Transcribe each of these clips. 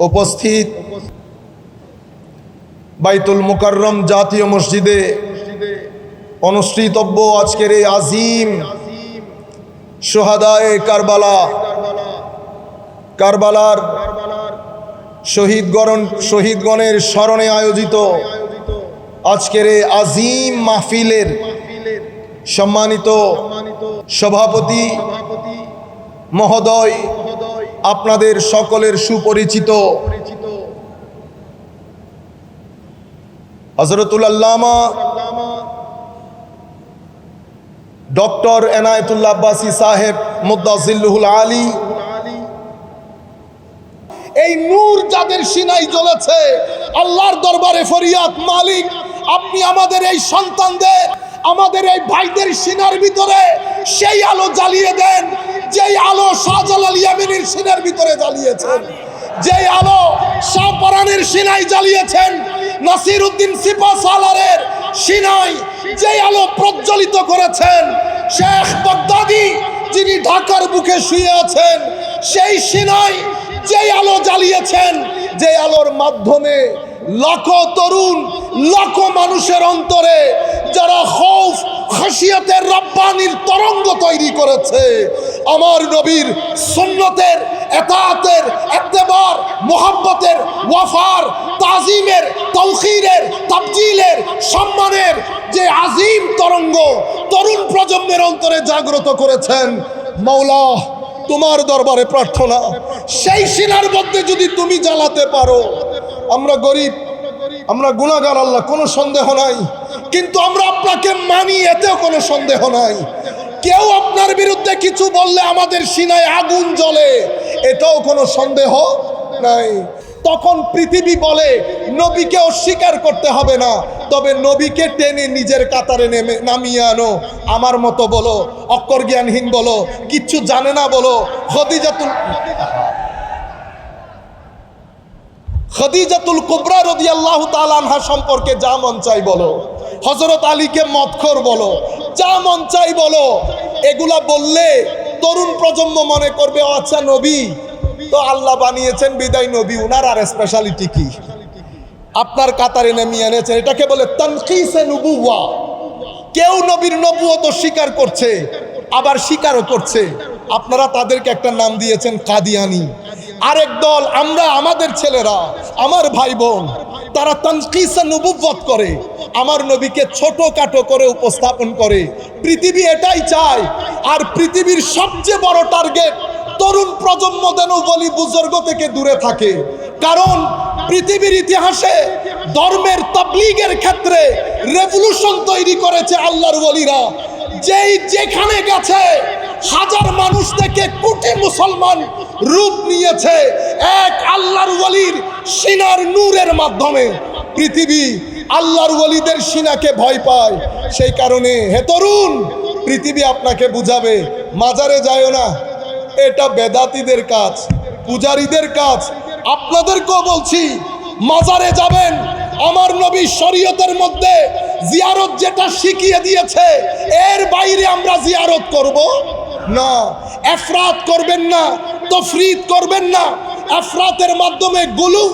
উপস্থিত বাইতুল মুকাররম জাতীয় মসজিদে অনুষ্ঠিতব্য আজকের এই আজিম শুহাদায়ে কারবালার শহীদগণের স্মরণে আয়োজিত আজকের এই আজিম মাহফিলের সম্মানিত সভাপতি মহোদয়, আপনাদের সকলের সুপরিচিত হযরতুল আল্লামা ডক্টর এনায়েতুল্লাহ আব্বাসী সাহেব মুদ্দাজিল্লুহুল আলী, এই নূর যাদের সিনাই জ্বলেছে, আল্লাহর দরবারে ফরিয়াদ, মালিক আপনি আমাদের এই সন্তানদের, আমাদের এই ভাইদের সিনার ভিতরে সেই আলো জ্বালিয়ে দেন যেই আলো শাহজালাল ইয়ামিনীর সিনার ভিতরে জ্বালিয়েছেন, যেই আলো শাহপরানের সিনাই জ্বালিয়েছেন, নাসির উদ্দিন সিপাহসালারের সিনাই যেই আলো প্রজ্বলিত করেছেন, শেখ বাগদাদি যিনি ঢাকার বুকে শুয়ে আছেন সেই সিনাই যেই আলো জ্বালিয়েছেন, যে আলোর মাধ্যমে লাখো তরুণ, লাখো মানুষের অন্তরে যারা খৌফ খাশিয়াতের রব্বানির তরঙ্গ তৈরি করেছে, আমার নবীর সুন্নতের, এতাআতের, ইত্তেবার, মুহাব্বতের, ওয়াফার, তাজিমের, তাওখীরের, তাবজিলের, সম্মানের যে আজিম তরঙ্গ তরুণ প্রজন্মের অন্তরে জাগ্রত করেছেন, মাওলা তোমার দরবারে প্রার্থনা সেই সিনার মধ্যে যদি তুমি জ্বালাতে পারো। আমরা গরিব, আমরা গুনাহগার আল্লাহ, কোনো সন্দেহ নাই, কিন্তু আমরা আপনাকে মানি, এতেও কোনো সন্দেহ নাই। কেউ আপনার বিরুদ্ধে কিছু বললে আমাদের সিনায় আগুন জ্বলে, এটাও কোনো সন্দেহ নাই। তখন পৃথিবী বলে নবীকে অস্বীকার করতে হবে না, তবে নবীকে টেনে নিজের কাতারে নামিয়ে আনো। আমার মতো বলো, অক্ষর জ্ঞানহীন বলো, কিচ্ছু জানে না বলো, খদিজাতুল কুবরা রাদিয়াল্লাহু তাআলা আনহা সম্পর্কে যা মন চাই বলো, হযরত আলীকে মদখোর বলো, যা মন চাই বলো। এগুলা বললে তরুণ প্রজন্ম মনে করবে আচ্ছা নবী তো আল্লাহ বানিয়েছেন বিদায় নবী, উনার আর স্পেশালিটি কি? আপনার কাতারে নামিয়ে এনেছেন, এটাকে বলে তানকিসে নবুওয়া। কেউ নবীর নবুয়ত স্বীকার করছে, আবার স্বীকারও করছে। আপনারা তাদেরকে একটা নাম দিয়েছেন কাদিয়ানি। আরেক দল, আমরা, আমাদের ছেলেরা, আমার ভাই বোন, তারা তানকিসে নবুওয়াত করে, আমার নবীকে ছোটখাটো করে উপস্থাপন করে। পৃথিবী এটাই চায়, আর পৃথিবীর সবচেয়ে বড় টার্গেট তরুণ প্রজন্ম যেন বলি বুজুর্গ থেকে দূরে থাকে। কারণ পৃথিবীর ইতিহাসে ধর্মের তাবলীগের ক্ষেত্রে রেভলিউশন তৈরি করেছে আল্লাহর ওলিরা। যেই যেখানে গেছে হাজার মানুষ থেকে কোটি মুসলমান রূপ নিয়েছে এক আল্লাহর ওলির সিনার নূরের মাধ্যমে। পৃথিবী আল্লাহর ওলিদের সিনাকে ভয় পায়। সেই কারণে হে তরুণ, পৃথিবী আপনাকে বুঝাবে মাজারে যায়ও না, এটা বেদাতীদের কাজ, পূজারীদের কাজ। আপনাদেরকেও বলছি মাজারে যাবেন, আমার নবী শরীয়তের মধ্যে জিয়ারত যেটা শিখিয়ে দিয়েছে এর বাইরে আমরা জিয়ারত করব না। ইফরাত করবেন না, তাফরীত করবেন না। ইফরাতের মাধ্যমে গুলু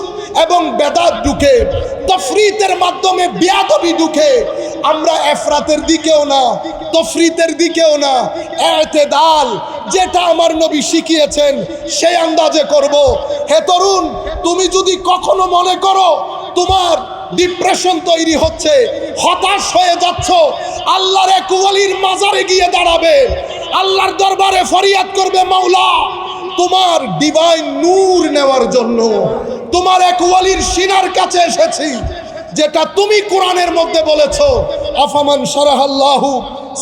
এবং বেদাত ঢুকে, তাফরীতের মাধ্যমে বিয়াদবি ঢুকে। আমরা ইফরাতের দিকেও না, তাফরীতের দিকেও না, ইতিদাল যেটা আমার নবী শিখিয়েছেন সেই আন্দাজে করব। হে তরুণ, তুমি যদি কখনো মনে করো তোমার ডিপ্রেশন তৈরি হচ্ছে, হতাশ হয়ে যাচ্ছ, আল্লাহর এক ওলির মাজারে গিয়ে দাঁড়াবে, আল্লাহর দরবারে ফরিয়াদ করবে, মাওলা তোমার ডিভাইন নূর নেওয়ার জন্য তোমার এক ওলির সিনার কাছে এসেছি, যেটা তুমি কোরআনের মধ্যে বলেছো, আফামান শারাহাল্লাহু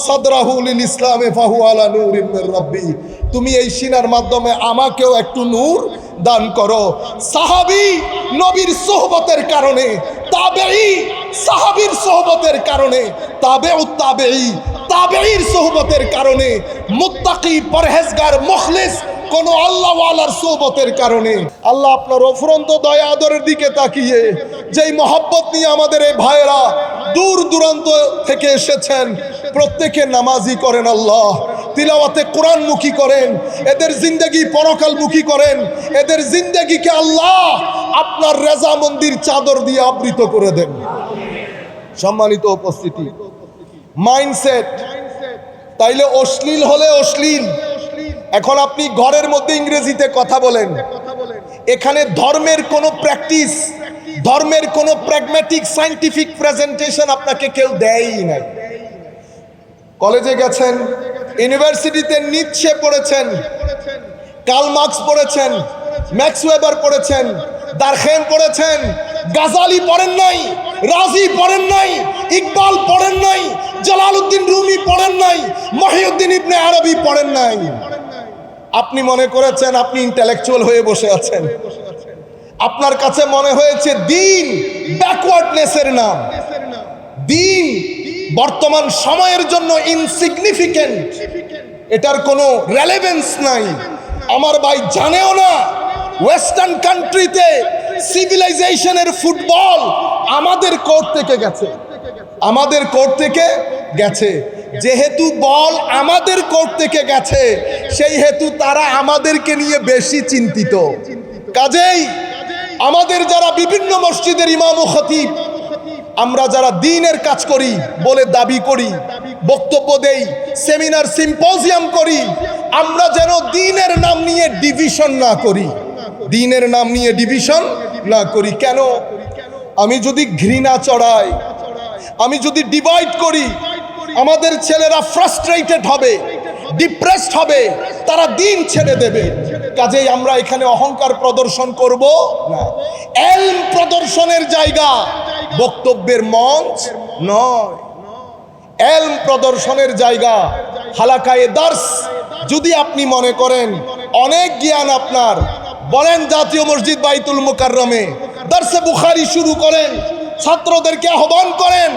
সাদরাহু লিল ইসলামে ফাহু আলা নূরিন মির রাব্বি। তুমি এই সিনার মাধ্যমে আমাকেও একটু নূর দান করো। সাহাবী নবীর সোহবতের কারণে, তাবেঈ সাহাবীর সোহবতের কারণে, তাবেউত তাবেঈ তাবেঈর সোহবতের কারণে, মুত্তাকি পরহেজগার মুখলিস কোন আল্লাহওয়ালার সোহবতের কারণে। আল্লাহ আপনার অফুরন্ত দয়া আদরের দিকে তাকিয়ে যেই মহব্বত নিয়ে আমাদের এই ভাইয়েরা দূর দূরান্ত থেকে এসেছেন, প্রত্যেকে নামাজি করেন আল্লাহ, তিলাওয়াতে কোরআনমুখী করেন, এদের জিন্দেগি পরকালমুখী করেন, এদের জিন্দেগিকে আল্লাহ আপনার রেজামন্দির চাদর দিয়ে আবৃত করে দেন। সম্মানিত উপস্থিতি, মাইন্ডসেট। তাইলে অশ্লীল হলে অশ্লীল। এখন আপনি ঘরের মধ্যে ইংরেজিতে কথা বলেন, এখানে ধর্মের কোনো প্র্যাকটিস, ধর্মের কোনো প্র্যাগম্যাটিক সায়েন্টিফিক প্রেজেন্টেশন আপনাকে কেউ দেয়ই নাই। কলেজে গেছেন, ইউনিভার্সিটিতে নিৎসে পড়েছেন, কার্ল মার্কস পড়েছেন, ম্যাক্স ওয়েবার পড়েছেন, দারখেম পড়েছেন, গাজালি পড়েন নাই, রাজি পড়েন নাই, ইকবাল পড়েন নাই, জালালউদ্দিন রুমি পড়েন নাই, মহিউদ্দিন ইবনে আরবি পড়েন নাই। আপনি মনে করেছেন আপনি ইন্টেলেকচুয়াল হয়ে বসে আছেন। আপনার কাছে মনে হয়েছে দিন ব্যাকওয়ার্ডনেসের নাম, দিন বর্তমান সময়ের জন্য ইনসিগনিফিকেন্ট, এটার কোনো রেলেভেন্স নাই। আমার ভাই জানেও না ওয়েস্টার্ন কান্ট্রিতে সিভিলাইজেশনের ফুটবল আমাদের কোর্ট থেকে গেছে, আমাদের কোর্ট থেকে গেছে। যেহেতু বল আমাদের কোর্ট থেকে গেছে, সেই হেতু তারা আমাদেরকে নিয়ে বেশি চিন্তিত। কাজেই আমাদের যারা বিভিন্ন মসজিদের ইমাম ও খতিব, আমরা যারা দ্বীনের কাজ করি বলে দাবি করি, বক্তব্য দেই, সেমিনার সিম্পোজিয়াম করি, আমরা যেন দ্বীনের নাম নিয়ে ডিভিশন না করি, দ্বীনের নাম নিয়ে ডিভিশন না করি। কেন? আমি যদি ঘৃণা চড়াই, আমি যদি ডিভাইড করি, আমাদের ছেলেরা ফ্রাস্ট্রেটেড হবে, ডিপ্রেসড হবে, তারা দ্বীন ছেড়ে দেবে। কাজেই আমরা এখানে অহংকার প্রদর্শন করব না। ইলম প্রদর্শনের জায়গা, বক্তব্যের মঞ্চ নয়। ইলম প্রদর্শনের জায়গা হালাকায়ে দার্স। যদি আপনি মনে করেন অনেক জ্ঞান আপনার, বলেন জাতীয় মসজিদ বাইতুল মুকাররমে দার্সে বুখারী শুরু করেন, ছাত্রদেরকে আহ্বান করেন,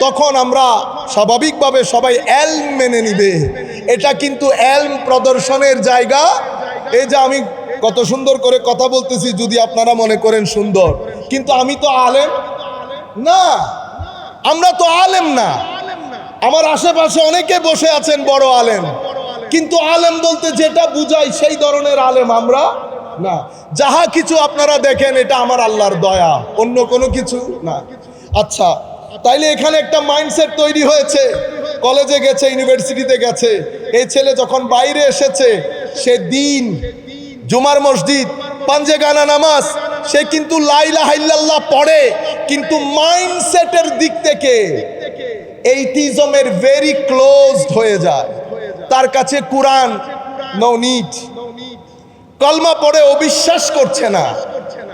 তখন আমরা স্বাভাবিকভাবে সবাই ইলম মেনে নিবে। এটা কিন্তু ইলম প্রদর্শনের জায়গা। এই যে আমি কত সুন্দর করে কথা বলতেছি, যদি আপনারা মনে করেন সুন্দর, কিন্তু আমি তো আলেম না, আমরা তো আলেম না। আমার আশেপাশে অনেকে বসে আছেন বড় আলেম, কিন্তু আলেম বলতে যেটা বুঝাই সেই ধরনের আলেম আমরা না। যাহা কিছু আপনারা দেখেন এটা আমার আল্লাহর দয়া, অন্য কোনো কিছু না। আচ্ছা, তাইলে এখানে একটা মাইন্ডসেট তৈরি হয়েছে। কলেজে গেছে, ইউনিভার্সিটিতে গেছে, এই ছেলে যখন বাইরে এসেছে, সে দিন, জুমার মসজিদ, পাঞ্জে গানা নামাজ, সে কিন্তু লা ইলাহা ইল্লাল্লাহ পড়ে, কিন্তু মাইন্ডসেটের দিক থেকে এইটিজমের ভেরি ক্লোজড হয়ে যায়। তার কাছে কোরআন নো নিড, কলমা পড়ে অবিশ্বাস করছে না,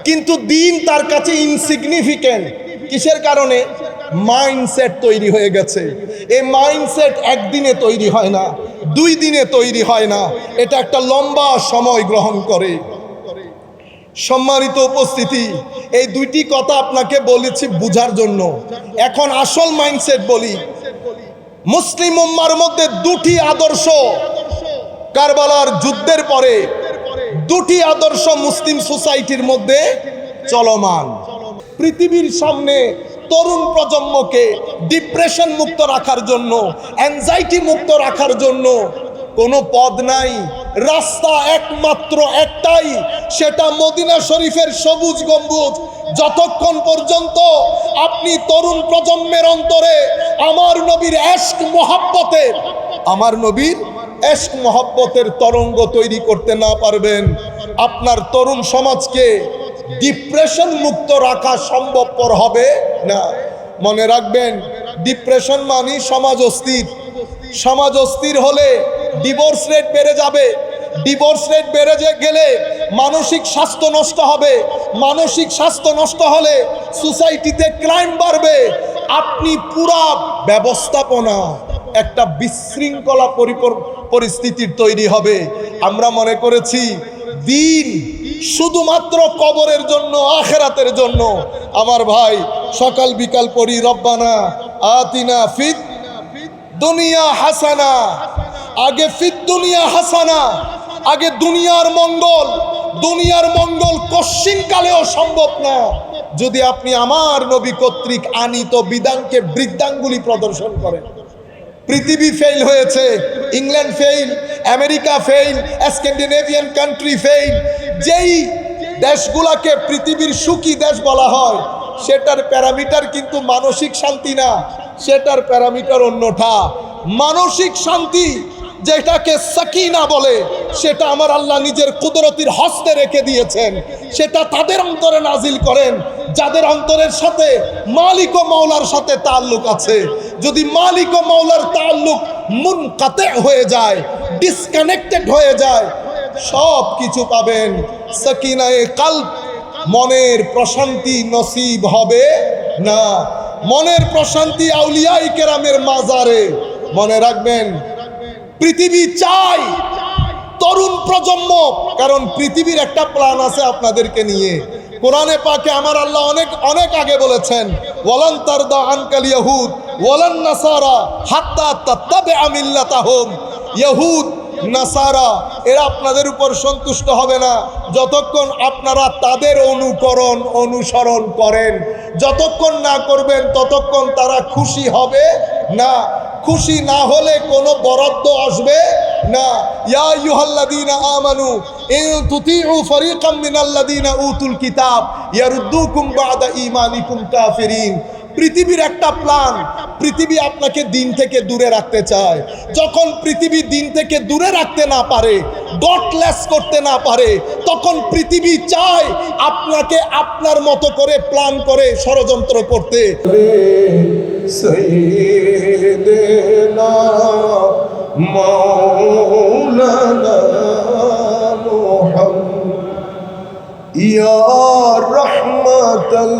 কিন্তু দিন তার কাছে ইনসিগনিফিকেন্ট। কিসের কারণে? মাইন্ডসেট তৈরি হয়ে গেছে। এই মাইন্ডসেট একদিনে তৈরি হয় না, 2 দিনে তৈরি হয় না, এটা একটা লম্বা সময় গ্রহণ করে। সম্মানিত উপস্থিতি, এই 2টি কথা আপনাকে বলেছি বুঝার জন্য। এখন আসল মাইন্ডসেট বলি। মুসলিম উম্মার মধ্যে 2টি আদর্শ, কারবালার যুদ্ধের পরে 2টি আদর্শ মুসলিম সোসাইটির মধ্যে চলমান। পৃথিবীর সামনে তরুণ প্রজন্মকে ডিপ্রেশন মুক্ত রাখার জন্য, অ্যাংজাইটি মুক্ত রাখার জন্য কোনো পদ নাই, রাস্তা একমাত্র একটাই, সেটা মদিনা শরীফের সবুজ গম্বুজ। যতক্ষণ পর্যন্ত আপনি তরুণ প্রজন্মের অন্তরে আমার নবীর ইশক মোহাব্বতের, আমার নবীর ইশক মোহাব্বতের তরঙ্গ তৈরি করতে না পারবেন, আপনার তরুণ সমাজকে ডিপ্রেশন মুক্ত রাখা সম্ভবপর হবে না। মনে রাখবেন, ডিপ্রেশন মানে সমাজ অস্থির। সমাজ অস্থির হলে ডিভোর্স রেট বেড়ে যাবে, ডিভোর্স রেট বেড়ে গেলে মানসিক স্বাস্থ্য নষ্ট হবে, মানসিক স্বাস্থ্য নষ্ট হলে সোসাইটিতে ক্রাইম বাড়বে। আপনি পুরা ব্যবস্থাপনা একটা বিশৃঙ্খলা পরিস্থিতির তৈরি হবে। আমরা মনে করেছি দিন শুধুমাত্র কবরের জন্য, আখেরাতের জন্য। আমার ভাই, সকাল বিকাল পড়ি রব্বানা আতিনা ফিদ দুনিয়া হাসানা। আগে ফিদ দুনিয়া হাসানা, আগে দুনিয়ার মঙ্গল। দুনিয়ার মঙ্গল কশ্চিনকালেও সম্ভব না যদি আপনি আমার নবী কর্তৃক আনিত বিধানকে বৃদ্ধাঙ্গুলি প্রদর্শন করেন। পৃথিবী ফেল হয়েছে, England fail, America fail, Scandinavian country fail. যেই দেশগুলোকে পৃথিবীর সুখী দেশ বলা হয়, সেটার প্যারামিটার কিন্তু মানসিক শান্তি না, সেটার প্যারামিটার অন্যটা। মানসিক শান্তি যেটাকে সাকিনা বলে, সেটা আমার আল্লাহ নিজের কুদরতির হস্তে রেখে দিয়েছেন। সেটা তাদের অন্তরে নাজিল করেন যাদের অন্তরের সাথে মালিক ও মাওলার সাথে তাল্লুক আছে। যদি মালিক ও মাওলার তাল্লুক মুনকাতে হয়ে যায়, ডিসকানেক্টেড হয়ে যায়, সব কিছু পাবেন। সাকিনায়ে কলব, মনের প্রশান্তি নসিব হবে না। মনের প্রশান্তি আউলিয়ায়ে কেরামের মাজারে। মনে রাখবেন, পৃথিবী চাই তরুণ প্রজন্ম, কারণ পৃথিবীর একটা প্ল্যান আছে আপনাদেরকে নিয়ে। কোরআনে পাকে আমার আল্লাহ অনেক অনেক আগে বলেছেন, ওয়ালান তারদা আনকাল ইয়াহুদ ওয়ালান নাসারা হাত্তা তাত্তাবিআ মিল্লাতাহুম। ইহুদ নাসারা এরা আপনাদের উপর সন্তুষ্ট হবে না যতক্ষণ আপনারা তাদের অনুসরণ করেন। যতক্ষণ না করবেন ততক্ষণ তারা খুশি হবে না। খুশি না হলে কোনো বরাদ্দ আসবে না। ইয়া আইয়ুহাল্লাযীনা আমানু ইন তুতিউ ফারীকাম মিনাল্লাযীনা উতুল কিতাব ইয়ারুদ্দুকুম বা'দা ঈমানিকুম কাফিরিন। পৃথিবীর একটা প্ল্যান, পৃথিবী আপনাকে দিন থেকে দূরে রাখতে চায়। যখন পৃথিবী দিন থেকে দূরে রাখতে না পারে, গডলেস করতে না পারে, তখন পৃথিবী চায় আপনাকে আপনার মতো করে প্ল্যান করে ষড়যন্ত্র করতে। সাইয়্যিদিনা মাওলানা মুহাম্মদ ইয়া রাহমাতাল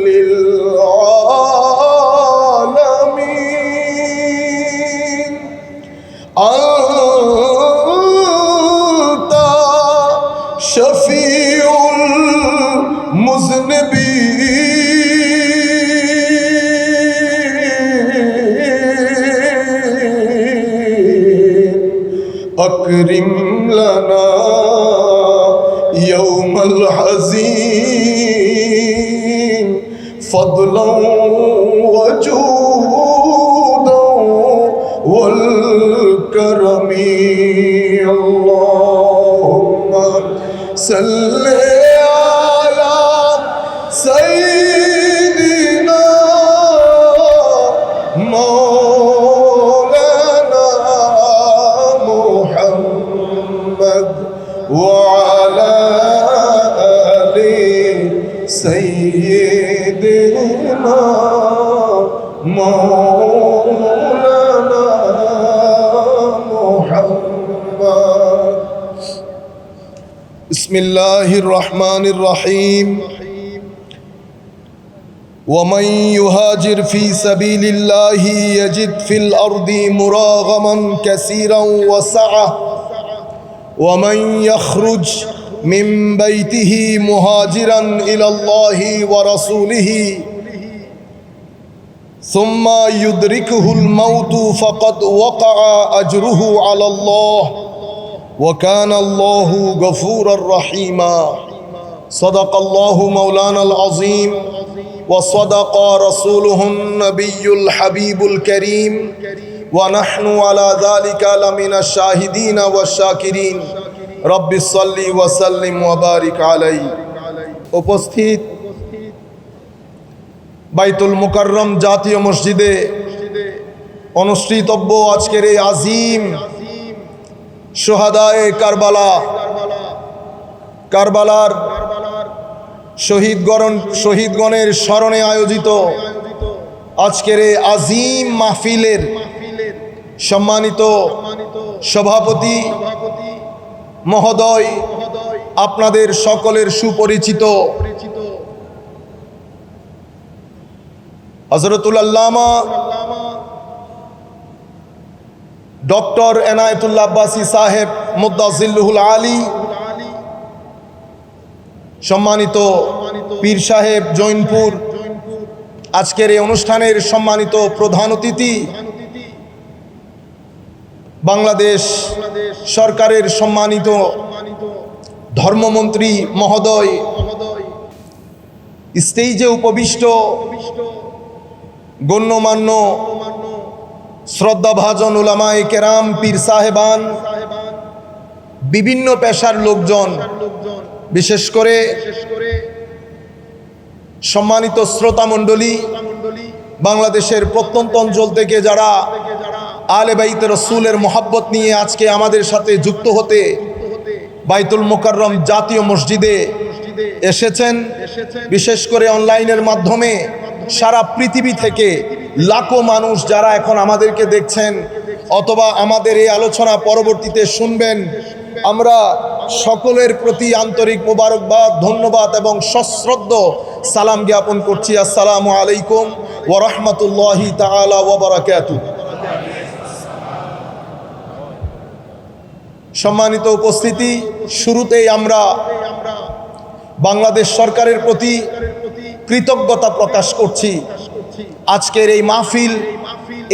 লিল আলামিন আনতা শফিউল মুযনিবিন আকরিম লানা ইয়াউমাল হাযিন ফদলান ওয়া জুদান ওয়াল কারমি। আল্লাহুম্মা সাল্লি আলা সাইয়্যিদিনা মাওলানা মুহাম্মদ ওয়া আলা আলি সাইয়্যিদিনা মাওলানা মুহাম্মদ। বিসমিল্লাহির রহমানির রহিম। ومن يهاجر في سبيل الله يجد في الأرض مراغما كثيرا وسعة ومن يخرج من بيته مهاجرا إلى الله ورسوله ثم يدركه الموت فقد وقع أجره على الله وكان الله غفورا رحيما. صدق الله مولانا العظيم وصدق رسوله النبي الحبيب الكريم ونحن على ذلك لمن الشاهدين والشاكرين. رب صل وسلم وبارك عليه. উপস্থিত বাইতুল মুকাররম জাতীয় মসজিদে অনুষ্ঠিতব্য আজকের এই আজিম শুহাদায়ে কারবালার শহীদগণের স্মরণে আয়োজিত আজকের এই আজিম মাহফিলের সম্মানিত সভাপতি মহোদয়, আপনাদের সকলের সুপরিচিত হযরতুল আল্লামা ডক্টর এনায়েতুল্লাহ আব্বাসী সাহেব মুদ্দাজিল্লুহুল আলী, সম্মানিত পীর সাহেব জৈনপুর, আজকের এই অনুষ্ঠানের সম্মানিত প্রধান অতিথি, বাংলাদেশ সরকারের সম্মানিত ধর্মমন্ত্রী মহোদয়, স্টেজে উপবিষ্ট গণ্যমান্য শ্রদ্ধাভাজন উলামায়ে কেরাম, পীর সাহেবান, বিভিন্ন পেশার লোকজন, বিশেষ করে সম্মানিত শ্রোতা মণ্ডলী, বাংলাদেশের প্রত্যন্ত অঞ্চল থেকে যারা আলে বাইতে রসুলের মোহাব্বত নিয়ে আজকে আমাদের সাথে যুক্ত হতে বাইতুল মোকাররম জাতীয় মসজিদে এসেছেন, বিশেষ করে অনলাইনের মাধ্যমে সারা পৃথিবী থেকে লাখো মানুষ যারা এখন আমাদেরকে দেখছেন অথবা আমাদের এই আলোচনা পরবর্তীতে শুনবেন, আমরা সকলের প্রতি আন্তরিক মোবারকবাদ, ধন্যবাদ এবং সশ্রদ্ধ সালাম জ্ঞাপন করছি। আসসালামু আলাইকুম ওয়া রাহমাতুল্লাহি তাআলা ওয়া বারাকাতুহু। সম্মানিত উপস্থিতি, শুরুতেই আমরা বাংলাদেশ সরকারের প্রতি কৃতজ্ঞতা প্রকাশ করছি। আজকের এই মাহফিল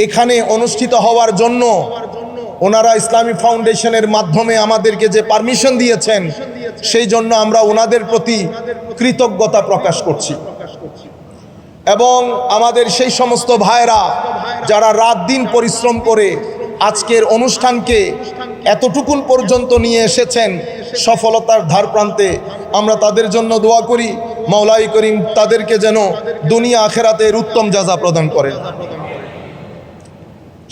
এখানে অনুষ্ঠিত হওয়ার জন্য ওনারা ইসলামী ফাউন্ডেশনের মাধ্যমে আমাদেরকে যে পারমিশন দিয়েছেন, সেই জন্য আমরা ওনাদের প্রতি কৃতজ্ঞতা প্রকাশ করছি। এবং আমাদের সেই সমস্ত ভাইরা যারা রাত দিন পরিশ্রম করে আজকের অনুষ্ঠানকে এতটুকুন পর্যন্ত নিয়ে এসেছেন সফলতার ধার প্রান্তে, আমরা তাদের জন্য দোয়া করি মাওলাই করিম তাদেরকে যেন দুনিয়া আখেরাতের উত্তম জাযা প্রদান করেন।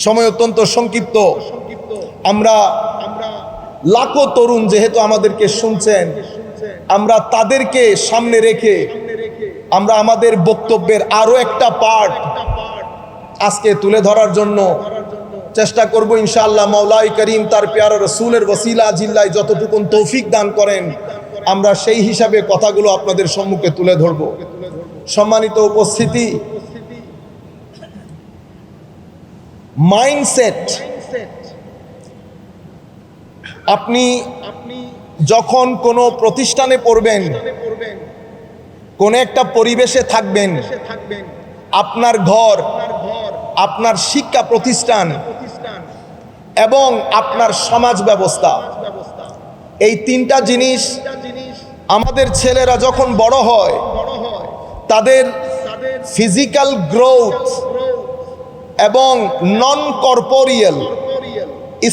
সময় অত্যন্ত সংক্ষিপ্ত, আমরা লাখো তরুণ যেহেতু আমাদেরকে শুনছেন, আমরা তাদেরকে সামনে রেখে আমরা আমাদের বক্তব্যের আরো একটা পার্ট আজকে তুলে ধরার জন্য চেষ্টা করব ইনশাআল্লাহ। মাওলাই করিম তার প্যারা রসুলের ওসিলা জিল্লায় যতটুকুন তৌফিক দান করেন, আমরা সেই হিসাবে কথাগুলো আপনাদের সম্মুখে তুলে ধরব। সম্মানিত উপস্থিতি, মাইন্ডসেট, আপনি যখন কোনো প্রতিষ্ঠানে পড়বেন, কোন একটা পরিবেশে থাকবেন, আপনার ঘর, আপনার শিক্ষা প্রতিষ্ঠান এবং আপনার সমাজ ব্যবস্থা, এই তিনটা জিনিস আমাদের ছেলেরা যখন বড় হয় তাদের ফিজিক্যাল গ্রোথ এবং নন কর্পোরিয়াল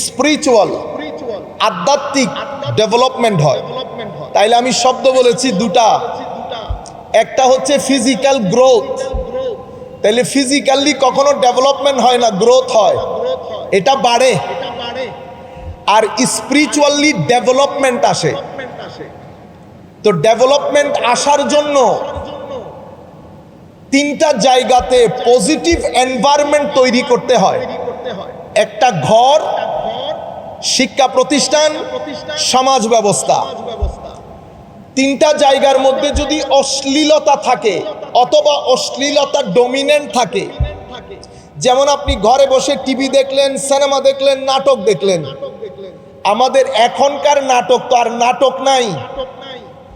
স্পিরিচুয়াল আধ্যাত্মিক ডেভেলপমেন্ট হয়। তাইলে আমি শব্দ বলেছি দুটা, একটা হচ্ছে ফিজিক্যাল গ্রোথ। তাইলে ফিজিক্যালি কখনো ডেভেলপমেন্ট হয় না, গ্রোথ হয়, এটা বাড়ে। আর স্পিরিচুয়ালি ডেভেলপমেন্ট আসে। তো ডেভেলপমেন্ট আসার জন্য তিনটা জায়গাতে পজিটিভ এনভায়রনমেন্ট তৈরি করতে হয়। একটা ঘর, শিক্ষা প্রতিষ্ঠান, সমাজ ব্যবস্থা। তিনটা জায়গার মধ্যে যদি অশ্লীলতা থাকে অথবা অশ্লীলতা ডমিনেন্ট থাকে, যেমন আপনি ঘরে বসে টিভি দেখলেন, সিনেমা দেখলেন, নাটক দেখলেন, আমাদের এখনকার নাটক তো আর নাটক নাই,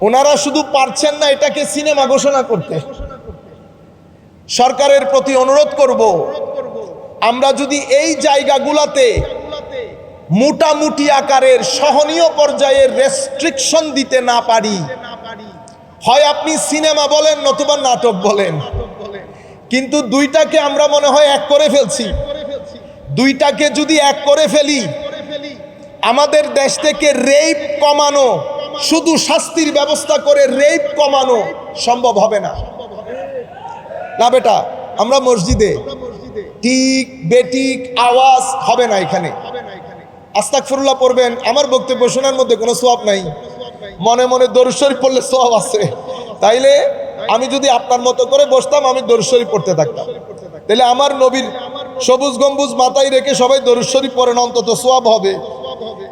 ওনারা শুধু পারছেন না এটাকে সিনেমা ঘোষণা করতে। সরকারের প্রতি অনুরোধ করব, আমরা যদি এই জায়গাগুলোতে মোটামুটি আকারের সহনীয় পর্যায়ের রেস্ট্রিকশন দিতে না পারি, হয় আপনি সিনেমা বলেন নতুবা নাটক বলেন, কিন্তু দুইটাকে আমরা মনে হয় এক করে ফেলছি। দুইটাকে যদি এক করে ফেলি, আমাদের দেশ থেকে রেপ কমানো, শুধু শাস্তির ব্যবস্থা করে রেপ কমানো সম্ভব হবে না। না বেটা, আমরা মসজিদে ঠিক বেঠিক আওয়াজ হবে না। এখানে আস্তাগফিরুল্লাহ পড়বেন, আমার বক্তব্য শোনার মধ্যে কোনো সওয়াব নাই, মনে মনে দরুদ শরীফ পড়লে সওয়াব আছে। তাইলে আমি যদি আপনার মতো করে বসতাম, আমি দরুদ শরীফ পড়তে থাকতাম, তাহলে আমার নবীর সবুজ গম্বুজ মাথায় রেখে সবাই দরুদ শরীফ পড়েন, অন্তত সওয়াব হবে।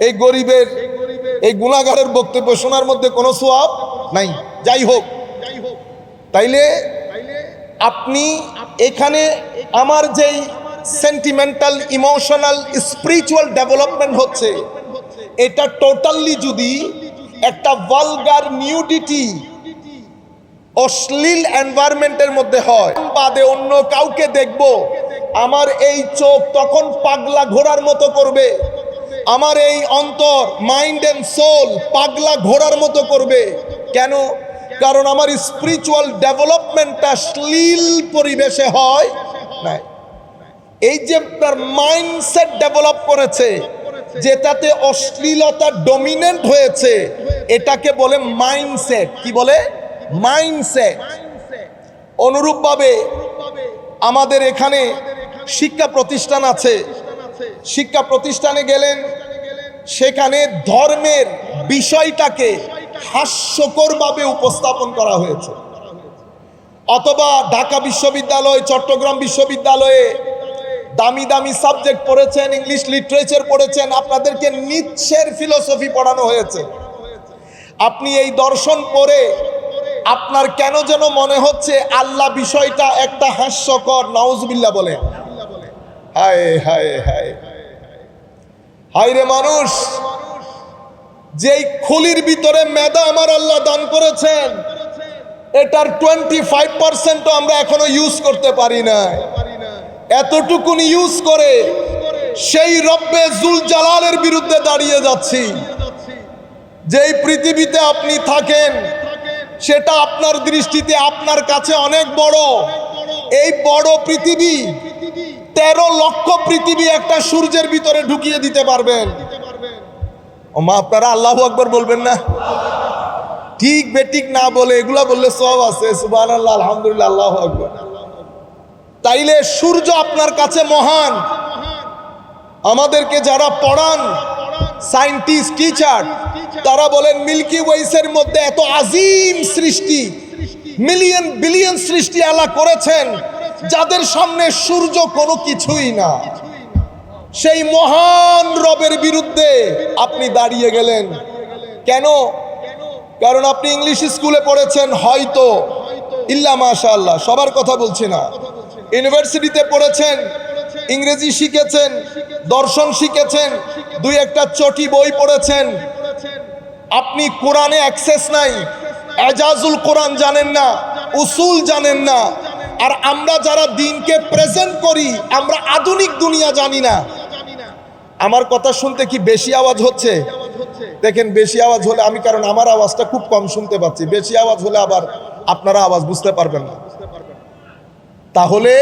এই গরিবের, এই গুনাহগারের বক্তব্য শোনার মধ্যে কোনো সওয়াব নাই। যাই হোক, তাইলে আপনি এখানে আমার যেই সেন্টিমেন্টাল, ইমোশনাল, স্পিরিচুয়াল ডেভেলপমেন্ট হচ্ছে, এটা টোটালি যদি একটা ভালগার নিউডিটি, অশ্লীল এনভায়রনমেন্টের মধ্যে হয়, বাদে অন্য কাউকে দেখব, আমার এই চোখ তখন পাগলা ঘোড়ার মতো করবে, আমার এই অন্তর, মাইন্ড এন্ড সোল পাগলা ঘোড়ার মতো করবে। কেন? কারণ আমার স্পিরিচুয়াল ডেভেলপমেন্টটা শ্লীল পরিবেশে হয় নাই। এই যে তার মাইন্ডসেট ডেভেলপ করেছে, যেটাতে অশ্লীলতা ডমিনেন্ট হয়েছে, এটাকে বলে মাইন্ডসেট। কি বলে? মাইন্ডসেট। অনুরূপভাবে আমাদের এখানে শিক্ষা প্রতিষ্ঠান আছে, শিক্ষা প্রতিষ্ঠানে গেলেন, সেখানে ধর্মের বিষয়টাকে হাস্যকরভাবে উপস্থাপন করা হয়েছে। অথবা ঢাকা বিশ্ববিদ্যালয়, চট্টগ্রাম বিশ্ববিদ্যালয়ে দামি দামি সাবজেক্ট পড়েছেন, ইংলিশ লিটারেচার পড়েছেন, আপনাদেরকে নিৎসের ফিলোসফি পড়ানো হয়েছে। আপনি এই দর্শন পড়ে আপনার কেন যেন মনে হচ্ছে আল্লাহ বিষয়টা একটা হাস্যকর। নাউজুবিল্লাহ বলে। হায় হায় হায় হায় রে মানুষ, যেই খুলির ভিতরে মেধা আমার আল্লাহ দান করেছেন, এটার 25% আমরা এখনো ইউজ করতে পারি না। এতটুকুন ইউজ করে সেই রব্বে জুল জালালের বিরুদ্ধে দাঁড়িয়ে যাচ্ছি। যেই পৃথিবীতে আপনি থাকেন সেটা আপনার দৃষ্টিতে আপনার কাছে অনেক বড়। এই বড় পৃথিবী 13 লক্ষ পৃথিবী একটা সূর্যের ভিতরে ঢুকিয়ে দিতে পারবেন। ও মা, আপনারা আল্লাহু আকবার বলবেন না? ঠিক বেঠিক না বলে এগুলা বললে সওয়াব আছে। সুবহানাল্লাহ, আলহামদুলিল্লাহ, আল্লাহু আকবার। তাইলে সূর্য আপনার কাছে মহান। আমাদেরকে যারা পড়ান, সায়েন্টিস্ট, টিচার, তারা বলেন মিল্কি ওয়েসের মধ্যে এত আজিম সৃষ্টি, মিলিয়ন বিলিয়ন সৃষ্টি আল্লাহ করেছেন, যাদের সামনে সূর্য কোনো কিছুই না। সেই মহান রবের বিরুদ্ধে আপনি দাঁড়িয়ে গেলেন কেন? কারণ আপনি ইংলিশ স্কুলে পড়েছেন, হয়তো, ইল্লা মাশাআল্লাহ, সবার কথা বলছি না। ইউনিভার্সিটিতে পড়েছেন, ইংরেজি শিখেছেন, দর্শন শিখেছেন, দুই একটা চটি বই পড়েছেন। আপনি কোরআনে অ্যাক্সেস নাই, এজাজুল কোরআন জানেন না, উসুল জানেন না। আর আমরা যারা দিনকে প্রেজেন্ট করি, আমরা আধুনিক দুনিয়া জানি না। আমার কথা শুনতে কি বেশি আওয়াজ হচ্ছে? দেখেন, বেশি আওয়াজ হলে আমি, কারণ আমার আওয়াজটা খুব কম শুনতে পাচ্ছি, বেশি আওয়াজ হলে আবার আপনারা আওয়াজ বুঝতে পারবেন না। তাহলে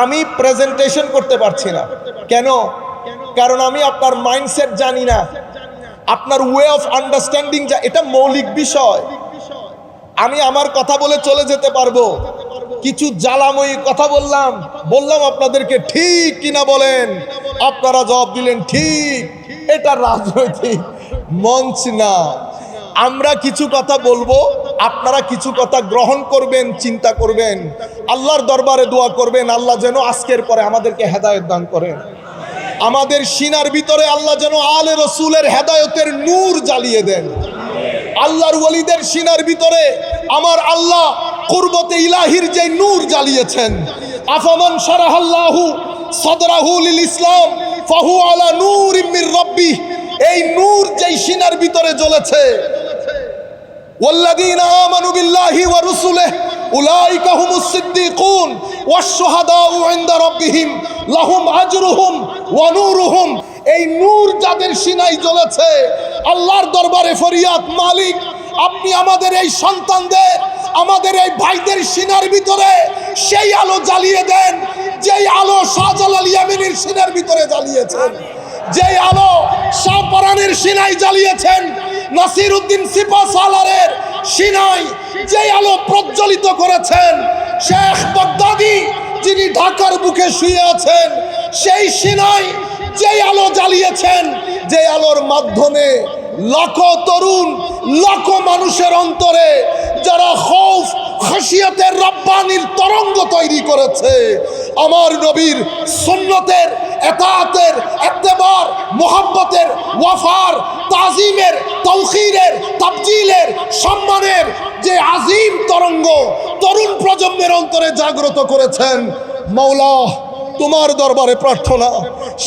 আমি প্রেজেন্টেশন করতে পারছি না কেন? কারণ আমি আপনার মাইন্ডসেট জানি না, আপনার ওয়ে অফ আন্ডারস্ট্যান্ডিং, এটা মৌলিক বিষয়। আমি আমার কথা বলে চলে যেতে পারবো, কিছু জ্বালাময়ী কথা বললাম আপনাদেরকে, ঠিক কিনা বলেন? আপনারা জবাব দিলেন ঠিক। এটা রাজনৈতিক মঞ্চ না। আমরা কিছু কথা বলবো, আপনারা কিছু কথা গ্রহণ করবেন, চিন্তা করবেন, আল্লাহর দরবারে দোয়া করবেন, আল্লাহ যেন আজকের পরে আমাদেরকে হেদায়েত দান করেন। আমাদের সিনার ভিতরে আল্লাহ যেন আলে রসুলের হেদায়েতের নূর জ্বালিয়ে দেন। আল্লাহর ওয়ালিদের সিনার ভিতরে আমার আল্লাহ কুরবতে ইলাহির যে নূর জ্বালিয়েছেন, আফামান শারাহাল্লাহু সাদরাহু লিল ইসলাম ফাহু আলা নূরিম মির রাব্বিহ, এই নূর যেই সিনার ভিতরে জ্বলেছে, ওয়াল্লাযীনা আমানু বিল্লাহি ওয়া রাসূলিহি উলাইকা হুমুস সিদ্দিকুন ওয়াশ শুহাদাউ ইনদা রাব্বিহিম লাহুম আজরুহুম ওয়া নূরুহুম। এই নূর যাদের সিনায় জ্বলেছে, আল্লাহর দরবারে ফরিয়াদ, মালিক আপনি আমাদের এই সন্তানদের, আমাদের এই ভাইদের সিনার ভিতরে সেই আলো জ্বালিয়ে দেন, যেই আলো শাহজালাল ইয়ামিনীর সিনার ভিতরে জ্বালিয়েছেন, যেই আলো শাহপরানের সিনায় জ্বালিয়েছেন, নাসির উদ্দিন সিপাহসালারের সিনায় যেই আলো প্রজ্বলিত করেছেন, শেখ বাগদাদি যিনি ঢাকার বুকে শুয়ে আছেন, সেই সিনায় যেই আলো জ্বালিয়েছেন, যে আলোর মাধ্যমে লাখো তরুণ, লাখো মানুষের অন্তরে যারা খৌফ খাশিয়াতের রব্বানির তরঙ্গ তৈরি করেছে, আমার নবীর সুন্নতের, এতাআতের, ইত্তেবার, মুহাব্বতের, ওয়াফার, তাজিমের, তাওখীরের, তাবজিলের, সম্মানের যে আজিম তরঙ্গ তরুণ প্রজন্মের অন্তরে জাগ্রত করেছেন, মাওলা তোমার দরবারে প্রার্থনা,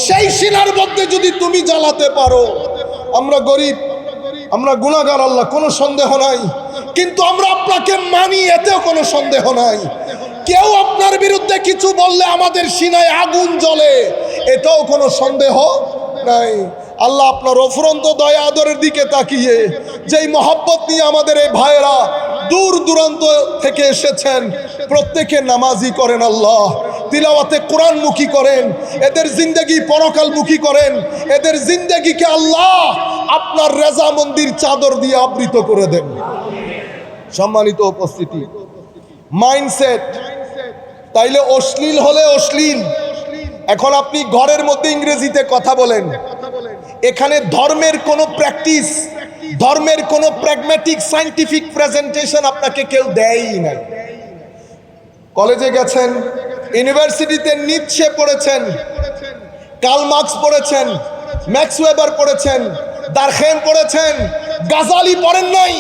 সেই সিনার মধ্যে যদি তুমি জ্বালাতে পারো। আমরা গরিব, আমরা গুনাহগার আল্লাহ, কোনো সন্দেহ নাই, কিন্তু আমরা আপনাকে মানি, এতেও কোনো সন্দেহ নাই। কেউ আপনার বিরুদ্ধে কিছু বললে আমাদের সিনায় আগুন জ্বলে, এটাও কোনো সন্দেহ নাই। আল্লাহ আপনার অফুরন্ত দয়া আদরের দিকে তাকিয়ে যেই মহব্বত নিয়ে আমাদের এই ভাইয়েরা দূর দূরান্ত থেকে এসেছেন, প্রত্যেকে নামাজি করেন আল্লাহ, তিলাওয়াতে কোরআনমুখী করেন, এদের জিন্দেগি পরকালমুখী করেন, এদের জিন্দেগিকে আল্লাহ আপনার রেজামন্দির চাদর দিয়ে আবৃত করে দেন। সম্মানিত উপস্থিতি, মাইন্ডসেট। তাইলে অশ্লীল হলে অশ্লীল। এখন আপনি ঘরের মধ্যে ইংরেজিতে কথা বলেন, এখানে ধর্মের কোনো প্র্যাকটিস, ধর্মের কোনো প্র্যাগম্যাটিক সায়েন্টিফিক প্রেজেন্টেশন আপনাকে কেউ দেয়ই না। কলেজে গেছেন, ইউনিভার্সিটিতে নিৎসে পড়েছেন, কার্ল মার্কস পড়েছেন, ম্যাক্স ওয়েবার পড়েছেন, দারখেন পড়েছেন, গাজালি পড়েন নাই,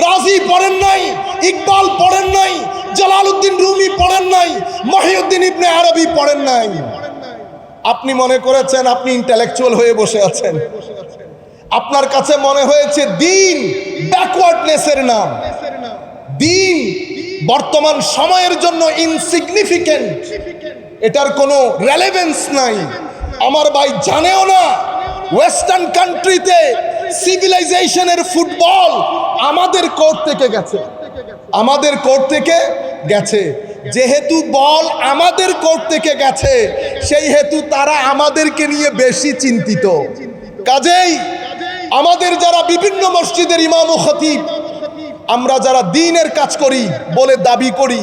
রাজি পড়েন নাই, ইকবাল পড়েন নাই, জালালউদ্দিন রুমি পড়েন নাই, মহিউদ্দিন ইবনে আরবি পড়েন নাই। আপনি মনে করেছেন আপনি ইন্টেলেকচুয়াল হয়ে বসে আছেন। আপনার কাছে মনে হয়েছে দিন ব্যাকওয়ার্ডনেসের নাম, দিন বর্তমান সময়ের জন্য ইনসিগনিফিকেন্ট, এটার কোনো রেলেভেন্স নাই। আমার ভাই জানেও না ওয়েস্টার্ন কান্ট্রিতে সিভিলাইজেশনের ফুটবল আমাদের কোর্ট থেকে গেছে, আমাদের কোর্ট থেকে গেছে। যেহেতু বল আমাদের কোর্ট থেকে গেছে, সেই হেতু তারা আমাদেরকে নিয়ে বেশি চিন্তিত। কাজেই আমাদের যারা বিভিন্ন মসজিদের ইমাম ও খতিব, আমরা যারা দ্বীনের কাজ করি বলে দাবি করি,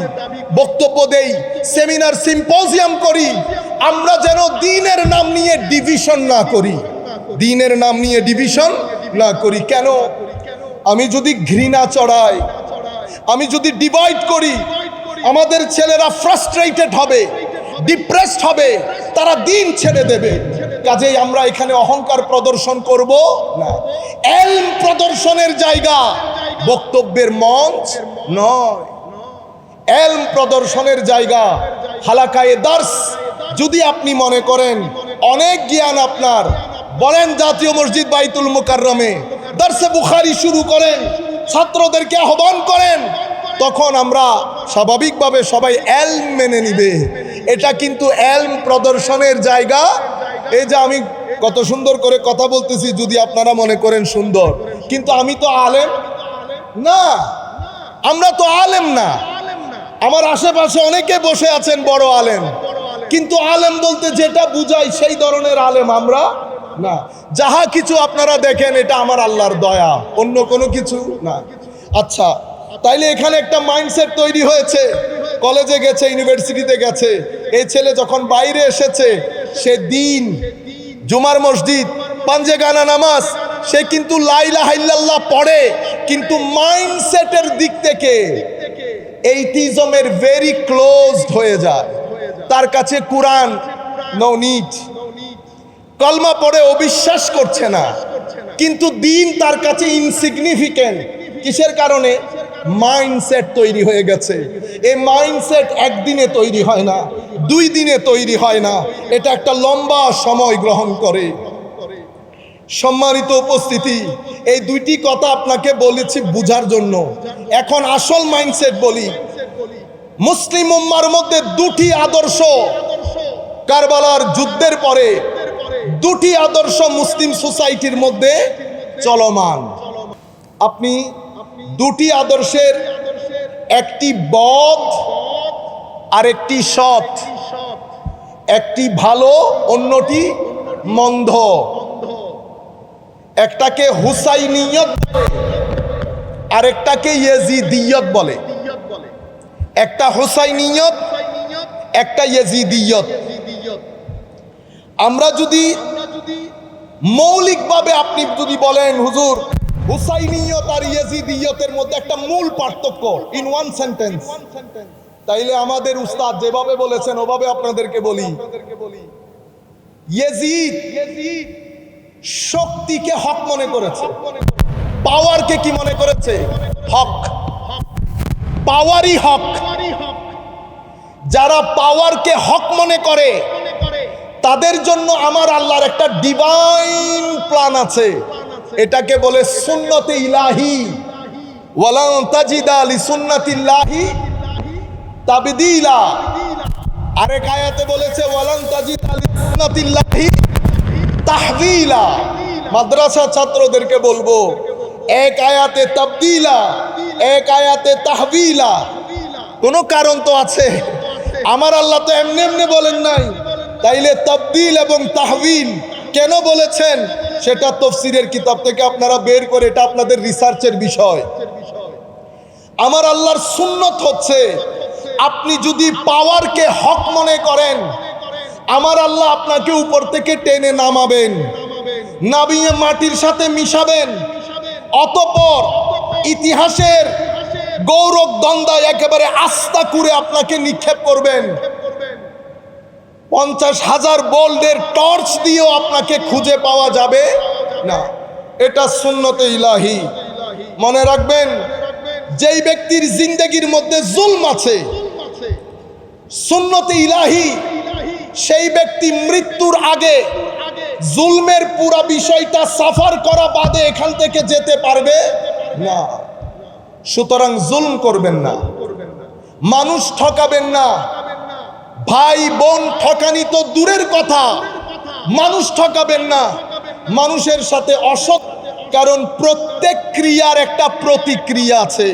বক্তব্য দেই, সেমিনার সিম্পোজিয়াম করি, আমরা যেন দ্বীনের নাম নিয়ে ডিভিশন না করি, দ্বীনের নাম নিয়ে ডিভিশন না করি। কেন? আমি যদি ঘৃণা চড়াই, আমি যদি ডিভাইড করি, আমাদের ছেলেরা ফ্রাস্ট্রেটেড হবে, ডিপ্রেসড হবে, তারা দ্বীন ছেড়ে দেবে। কাজেই আমরা এখানে অহংকার প্রদর্শন করব না। ইলম প্রদর্শনের জায়গা, বক্তব্যের মঞ্চ নয়। ইলম প্রদর্শনের জায়গা হালাকায়ে দার্স। যদি আপনি মনে করেন অনেক জ্ঞান আপনার, বলেন জাতীয় মসজিদ বাইতুল মুকাররমে দার্সে বুখারী শুরু করেন, ছাত্রদেরকে আহ্বান করেন, তখন আমরা স্বাভাবিকভাবে সবাই ইলম মেনে নিবে। এটা কিন্তু ইলম প্রদর্শনের জায়গা। এই যে আমি কত সুন্দর করে কথা বলতেছি, যদি আপনারা মনে করেন সুন্দর, কিন্তু আমি তো আলেম না, আমরা তো আলেম না। আমার আশেপাশে অনেকে বসে আছেন বড় আলেম, কিন্তু আলেম বলতে যেটা বুঝাই সেই ধরনের আলেম আমরা না। যাহা কিছু আপনারা দেখেন এটা আমার আল্লাহর দয়া, অন্য কোনো কিছু না। আচ্ছা, তাইলে এখানে একটা মাইন্ডসেট তৈরি হয়েছে। কলেজে গেছে, ইউনিভার্সিটিতে গেছে, এই ছেলে যখন বাইরে এসেছে, সে দিন, জুমার মসজিদ, পাঞ্জে গানা নামাজ, সে কিন্তু লা ইলাহা ইল্লাল্লাহ পড়ে, কিন্তু মাইন্ডসেটের দিক থেকে এইটিজমের ভেরি ক্লোজড হয়ে যায়। তার কাছে কোরআন নো নিড, কলমা পড়ে অবিশ্বাস করছে না, কিন্তু দিন তার কাছে ইনসিগনিফিকেন্ট। কিসের কারণে? মাইন্ডসেট তৈরি হয়ে গেছে। এই মাইন্ডসেট একদিনে তৈরি হয় না, 2 দিনে তৈরি হয় না, এটা একটা লম্বা সময় গ্রহণ করে। সম্মানিত উপস্থিতি, এই 2টি কথা আপনাকে বলেছি বুঝার জন্য। এখন আসল মাইন্ডসেট বলি। মুসলিম উম্মার মধ্যে 2টি আদর্শ, কারবালার যুদ্ধের পরে 2টি আদর্শ মুসলিম সোসাইটির মধ্যে চলমান। আপনি 2টি আদর্শের একটি বদ আর একটি সৎ, একটি ভালো অন্যটি মন্দ। একটাকে হুসাইনিয়ত আর একটাকে ইয়েজিদিয়ত বলে। একটা হুসাইনিয়ত, একটা ইয়েজিদিয়ত। আমরা যদি মৌলিকভাবে আপনি যদি বলেন হুজুর হুসাইনিয়ত আর ইয়েজিদিয়তের মধ্যে একটা মূল পার্থক্য ইন ওয়ান সেন্টেন্স, তাইলে আমাদের উস্তাদ যেভাবে বলেছেন ওভাবে আপনাদেরকে বলি। ইয়েজিদ শক্তিকে হক মনে করেছে, পাওয়ারকে কি মনে করেছে? হক। পাওয়ারই হক। যারা পাওয়ারকে হক মনে করে তাদের জন্য আমার আল্লাহর একটা ডিভাইন প্ল্যান আছে, এটাকে বলে সুন্নতে ইলাহি। ওয়ালান তাজিদা লিসুন্নাতিল্লাহি তাবদীলা। আরেক আয়াতে বলেছে ওয়ালান তাজিদা লিসুন্নাতিল্লাহি তাহবিলা। মাদ্রাসা ছাত্রদেরকে বলবো, এক আয়াতে তাবদীলা, এক আয়াতে তাহবিলা। কোনো কারণ তো আছে। আমার আল্লাহ তো এমনি এমনি বলেন নাই, তাইলে তাবদীল এবং তাহবিল কেন বলেছেন সেটা তাফসীরের কিতাব থেকে আপনারা বের করে, এটা আপনাদের রিসার্চের বিষয়। আমার আল্লাহর সুন্নত হচ্ছে আপনি যদি পাওয়ারকে হক মনে করেন, আমার আল্লাহ আপনাকে উপর থেকে টেনে নামাবেন, নামিয়ে মাটির সাথে মিশাবেন, অতঃপর ইতিহাসের গৌরব দ্বন্দ্বায় একেবারে আস্থা করে আপনাকে নিক্ষেপ করবেন। 50,000 বোল্ডের টর্চ দিয়েও আপনাকে খুঁজে পাওয়া যাবে না। এটা সুন্নতে ইলাহি। মনে রাখবেন, যেই ব্যক্তির জিন্দেগির মধ্যে জুলম আছে, সুন্নতে ইলাহি, সেই ব্যক্তি মৃত্যুর আগে জুলমের পুরা বিষয়টা সাফার করা বাদে এখান থেকে যেতে পারবে না। সুতরাং জুলম করবেন না, মানুষ ঠকাবেন না। ভাই বোন ঠকানি তো দূরের কথা, মানুষ ঠকাবেন না। মানুষের সাথে অসৎ, কারণ প্রত্যেক ক্রিয়ার একটা প্রতিক্রিয়া আছে।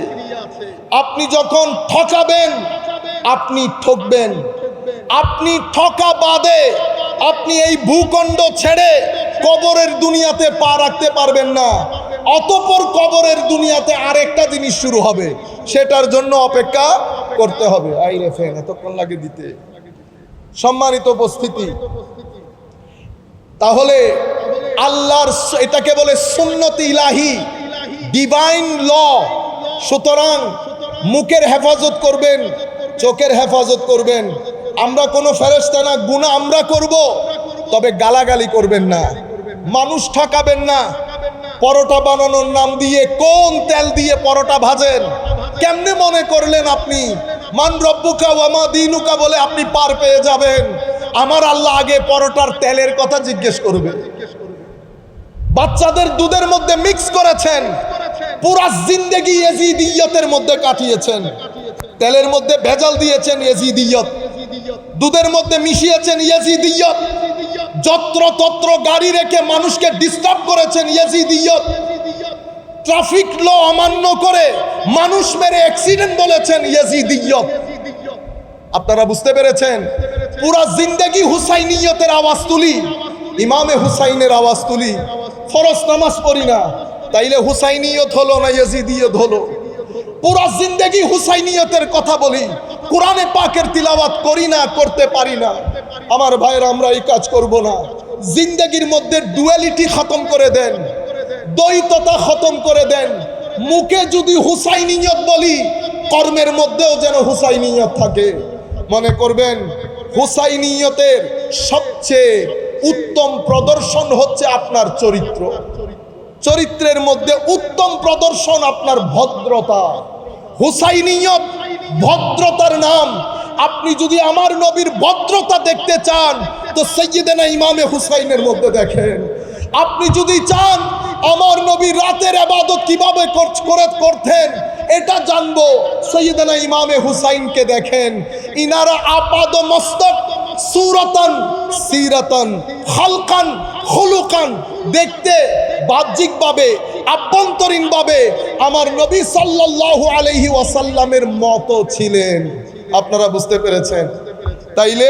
আপনি যখন ঠকাবেন আপনি ঠকবেন, আপনি ঠকা বাদে আপনি এই ভূখণ্ড ছেড়ে কবরের দুনিয়াতে পা রাখতে পারবেন না। অতঃপর কবরের দুনিয়াতে আরেকটা জিনিস শুরু হবে, সেটার জন্য অপেক্ষা করতে হবে। আইরে ফেন এতক্ষণ লাগে দিতে। সম্মানিত উপস্থিতি, তাহলে আল্লাহর, এটাকে বলে সুন্নতে ইলাহি, ডিভাইন ল। সুতরাং মুখের হেফাজত করবেন, চোখের হেফাজত করবেন। আমরা কোনো ফেরেশতা না, গুনাহ আমরা করব, তবে গালাগালি করবেন না, মানুষ ঠকাবেন না। পরোটা বানানোর নাম দিয়ে কোন তেল দিয়ে পরোটা ভাজেন, কেমনে মনে করলেন আপনি মান রব্বুকা ওয়া মা দীনুকা বলে আপনি পার পেয়ে যাবেন? আমার আল্লাহ আগে পরোটার তেলের কথা জিজ্ঞেস করবে। বাচ্চাদের দুধের মধ্যে মিক্স করেছেন, পুরা জিন্দেগি ইয়াজিদিয়তের মধ্যে কাটিয়েছেন, তেলের মধ্যে ভেজাল দিয়েছেন ইয়াজিদিয়ত, দুধের মধ্যে মিশিয়েছেন ইয়াজিদিয়ত, যত্র তত্র গাড়ি রেখে মানুষকে ডিস্টার্ব করেছেন ইয়াজিদিয়ত, ট্রাফিক ল অমান্য করে মানুষ মেরে অ্যাক্সিডেন্ট বলেছেন ইয়াজিদিয়ত। আপনারা বুঝতে পেরেছেন? পুরা জিন্দেগি হুসাইনিয়তের আওয়াজ তুলি, ইমামে হুসাইনের আওয়াজ তুলি। ফরজ নামাজ পড়ি না, তাইলে হুসাইনিয়ত হলো না ইয়াজিদিয়ত হলো? পুরা জিন্দেগি হুসাইনিয়তের কথা বলি, কোরআনে পাকের তিলাওয়াত করি না, করতে পারি না। আমার ভাইয়েরা, আমরা এই কাজ করব না। জিন্দেগির মধ্যে ডুয়ালিটি খতম করে দেন, দ্বৈততা খতম করে দেন। মুখে যদি হুসাইনিয়ত বলি, কর্মের মধ্যেও যেন হুসাইনিয়ত থাকে। মনে করবেন, হুসাইনিয়তের সবচেয়ে উত্তম প্রদর্শন হচ্ছে আপনার চরিত্র। চরিত্রের মধ্যে উত্তম প্রদর্শন আপনার ভদ্রতা। হুসাইনিয়ত ভদ্রতার নাম। আপনি যদি আমার নবীর ভদ্রতা দেখতে চান তো সাইয়্যিদানা ইমামে হুসাইনের মধ্যে দেখেন। আপনি যদি চান আমার নবী রাতের ইবাদত কিভাবে করতেন এটা জানবো, সাইয়্যিদানা ইমামে হুসাইনকে দেখেন। ইনারা আপাদ মস্তক, সুরাতান সিরাতান, খালকান খুলুকান, দেখতে বাহ্যিকভাবে আভ্যন্তরীণভাবে আমার নবী সাল্লাল্লাহু আলাইহি ওয়াসাল্লামের মতো ছিলেন। আপনারা বুঝতে পেরেছেন? তাইলে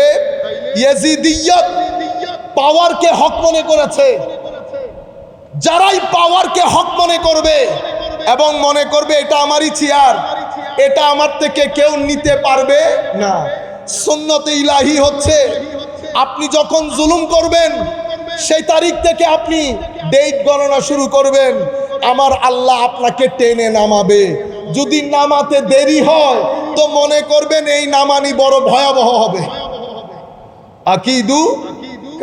ইয়াজিদিয়ত পাওয়ারকে হক মনে করেছে। যারাই পাওয়ারকে হক মনে করবে এবং মনে করবে এটা আমারই চেয়ার, এটা আমার থেকে কেউ নিতে পারবে না। সুন্নতে ইলাহি হচ্ছে আপনি যখন জুলুম করবেন সেই তারিখ থেকে আপনি ডেট গণনা শুরু করবেন, আমার আল্লাহ আপনাকে টেনে নামাবে। যদি নামাতে দেরি হয় তো মনে করবেন এই নামানি বড় ভয়াবহ হবে। আকিদু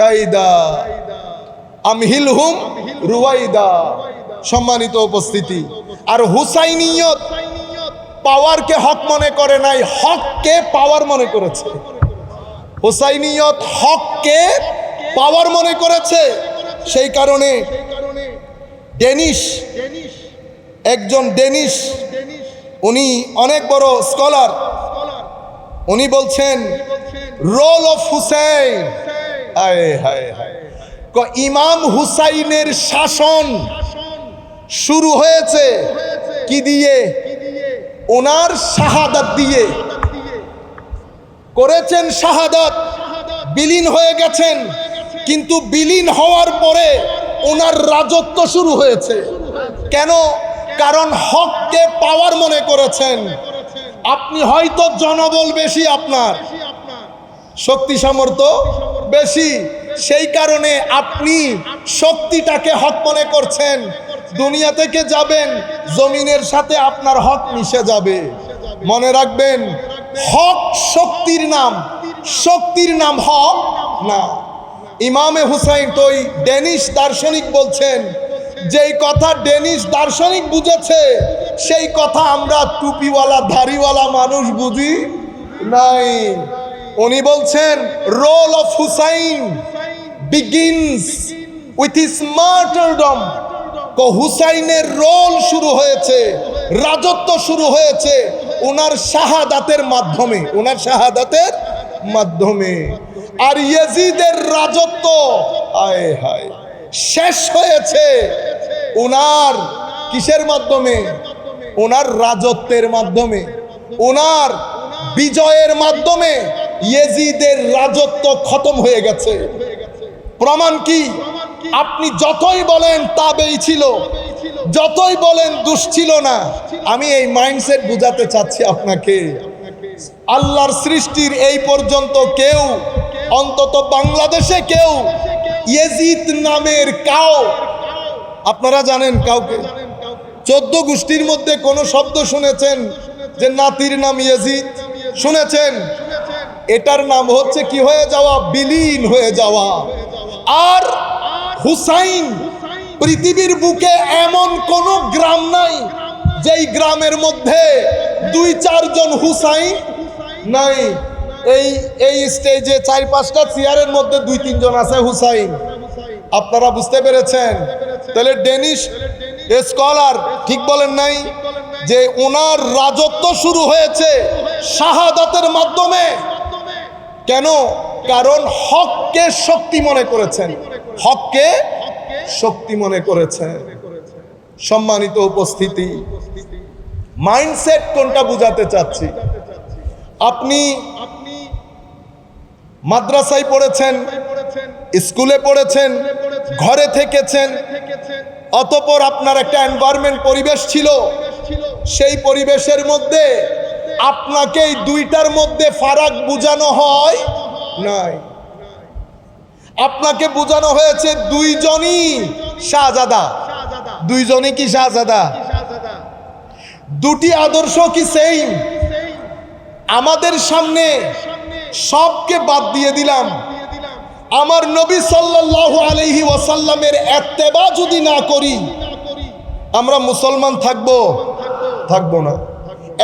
কাইদা আমহিলহুম রুয়াইদা। সম্মানিত উপস্থিতি, আর হুসাইনিয়ত পাওয়ারকে হক মনে করে নাই, হককে পাওয়ার মনে করেছে। হুসাইনিয়ত হককে পাওয়ার মনে করেছে। সেই কারণে একজন ডেনিশ, উনি অনেক বড় স্কলার, উনি বলছেন রোল অফ হুসাইন, ইমাম হুসাইনের শাসন শুরু হয়েছে কি দিয়ে? ওনার শাহাদাত দিয়ে। করেছেন শাহাদাত, বিলীন হয়ে গেছেন, কিন্তু বিলীন হওয়ার পরে ওনার রাজত্ব শুরু হয়েছে। কেন? কারণ হককে পাওয়ার মনে করেছেন। আপনি হয়তো জনবল বেশি, আপনার শক্তি সামর্থ্য বেশি, সেই কারণে আপনি শক্তিটাকে হক মনে করছেন। দুনিয়া থেকে যাবেন, জমিনের সাথে আপনার হক মিশে যাবে। মনে রাখবেন, হক শক্তির নাম, শক্তির নাম হক না। ইমামে হুসাইন, তো ওই ডেনিশ দার্শনিক বলছেন, যেই কথা ডেনিশ দার্শনিক বুঝেছে সেই কথা আমরা টুপিওয়ালা দাড়িওয়ালা মানুষ বুঝি নাই। উনি বলছেন, role of Hussain begins with his martyrdom. হুসাইনের রোল শুরু হয়েছে, রাজত্ব শুরু হয়েছে ওনার শাহাদাতের মাধ্যমে, ওনার শাহাদাতের মাধ্যমে। আর ইয়াজিদের রাজত্ব আয় হায় শেষ হয়েছে ওনার কিসের মাধ্যমে? ওনার রাজত্বের মাধ্যমে, ওনার বিজয়ের মাধ্যমে ইয়াজিদের রাজত্ব খতম হয়ে গেছে। প্রমাণ কি? আপনি যতই বলেন তাবেই ছিল, যতই বলেন দুষ ছিল না, আমি এই মাইন্ডসেট বুঝাতে চাচ্ছি আপনাকে। আল্লাহর সৃষ্টির এই পর্যন্ত কেউ, অন্তত বাংলাদেশে কেউ ইয়াজিদ নামের কাউ, আপনারা জানেন কাউকে 14 গোষ্ঠীর মধ্যে কোন শব্দ শুনেছেন যে নাতির নাম ইয়াজিদ? শুনেছেন? এটার নাম হচ্ছে কি হয়ে যাওয়া, বিলীন হয়ে যাওয়া। আর হুসাইন, পৃথিবীর বুকে এমন কোন গ্রাম নাই যেই গ্রামের মধ্যে 2-4 জন হুসাইন নাই। এই স্টেজে 4-5টা চেয়ারের মধ্যে 2-3 জন আছে হুসাইন। আপনারা বুঝতে পেরেছেন? তাহলে ডেনিশ স্কলার ঠিক বলেন নাই যে ওনার রাজত্ব শুরু হয়েছে শাহাদাতের মাধ্যমে। কেন? কারণ হককে শক্তি মনে করেছেন, হককে শক্তি মনে করেছেন। সম্মানিত উপস্থিতি, মাইন্ডসেট কোনটা বুঝাতে চাচ্ছি। আপনি মাদ্রাসায় পড়েছেন, স্কুলে পড়েছেন, ঘরে থেকেছেন, অতঃপর আপনার একটা এনভায়রনমেন্ট, পরিবেশ ছিল। সেই পরিবেশের মধ্যে আপনাকে এই দুইটার মধ্যে ফারাক বোঝানো হয় নাই। আপনাকে বোঝানো হয়েছে দুইজনই শাহজাদা। দুইজনই কি শাহজাদা? দুটি আদর্শ কি সেম? আমাদের সামনে সবকে বাদ দিয়ে দিলাম, আমার নবী সাল্লাল্লাহু আলাইহি ওয়াসাল্লামের ইত্তেবা যদি না করি আমরা মুসলমান থাকবো না।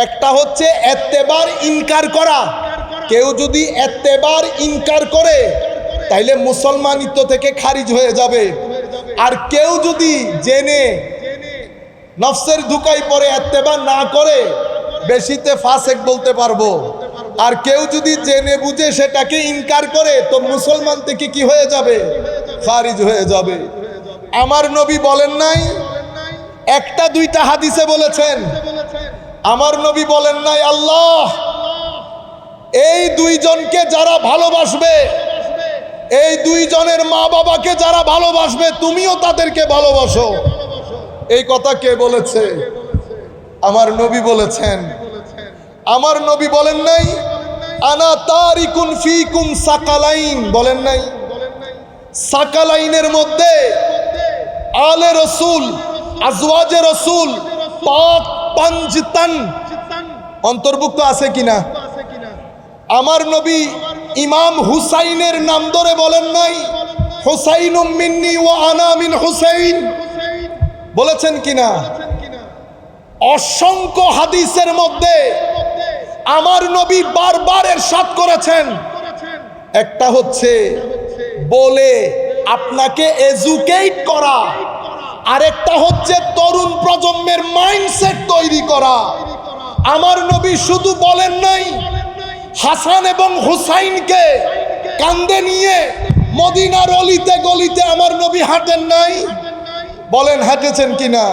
একটা হচ্ছে ইত্তেবার ইনকার করা। কেউ যদি ইত্তেবার ইনকার করে তাইলে মুসলমানিত্ব থেকে খারিজ হয়ে যাবে। আর কেউ যদি জেনে নফসের ধোঁকায় পড়ে ইত্তেবা না করে, বেশিতে ফাসেক বলতে পারবো। আর কেউ যদি জেনে বুঝে সেটাকে ইনকার করে তো মুসলমান থেকে কি হয়ে যাবে? খারিজ হয়ে যাবে। আমার নবী বলেন নাই, একটা দুইটা হাদিসে বলেছেন। আমার নবী বলেন নাই, আল্লাহ এই দুইজনকে যারা ভালোবাসবে, এই দুইজনের মা বাবাকে যারা ভালোবাসবে, তুমিও তাদেরকে ভালোবাসো। এই কথা কে বলেছে? আমার নবী বলেছেন। আমার নবী বলেন নাই আনা তারিকুন ফিকুম সাকালাইন, বলেন নাই? সাকালাইনের মধ্যে আলে রসুল, আজওয়াজে রসুল, পাক পাঞ্জতান অন্তর্ভুক্ত আছে কিনা? আমার নবী ইমাম হুসাইনের নাম ধরে বলেন নাই হুসাইনুম মিন্নি ওয়া আনা মিন হুসাইন? বলেছেন কিনা? অসংখ্য হাদিসের মধ্যে আমার নবী বারবার ইরশাদ করেছেন, একটা হচ্ছে বলে আপনাকে এডুকেট করা, আরেকটা হচ্ছে তরুণ প্রজন্মের মাইন্ডসেট তৈরি করা। আমার নবী শুধু বলেন নাই হাসান এবং হুসাইনকে কাঁধে নিয়ে মদিনার অলিতে গলিতে আমার নবী হাঁটেন নাই? বলেন হাঁটেছেন কিনা?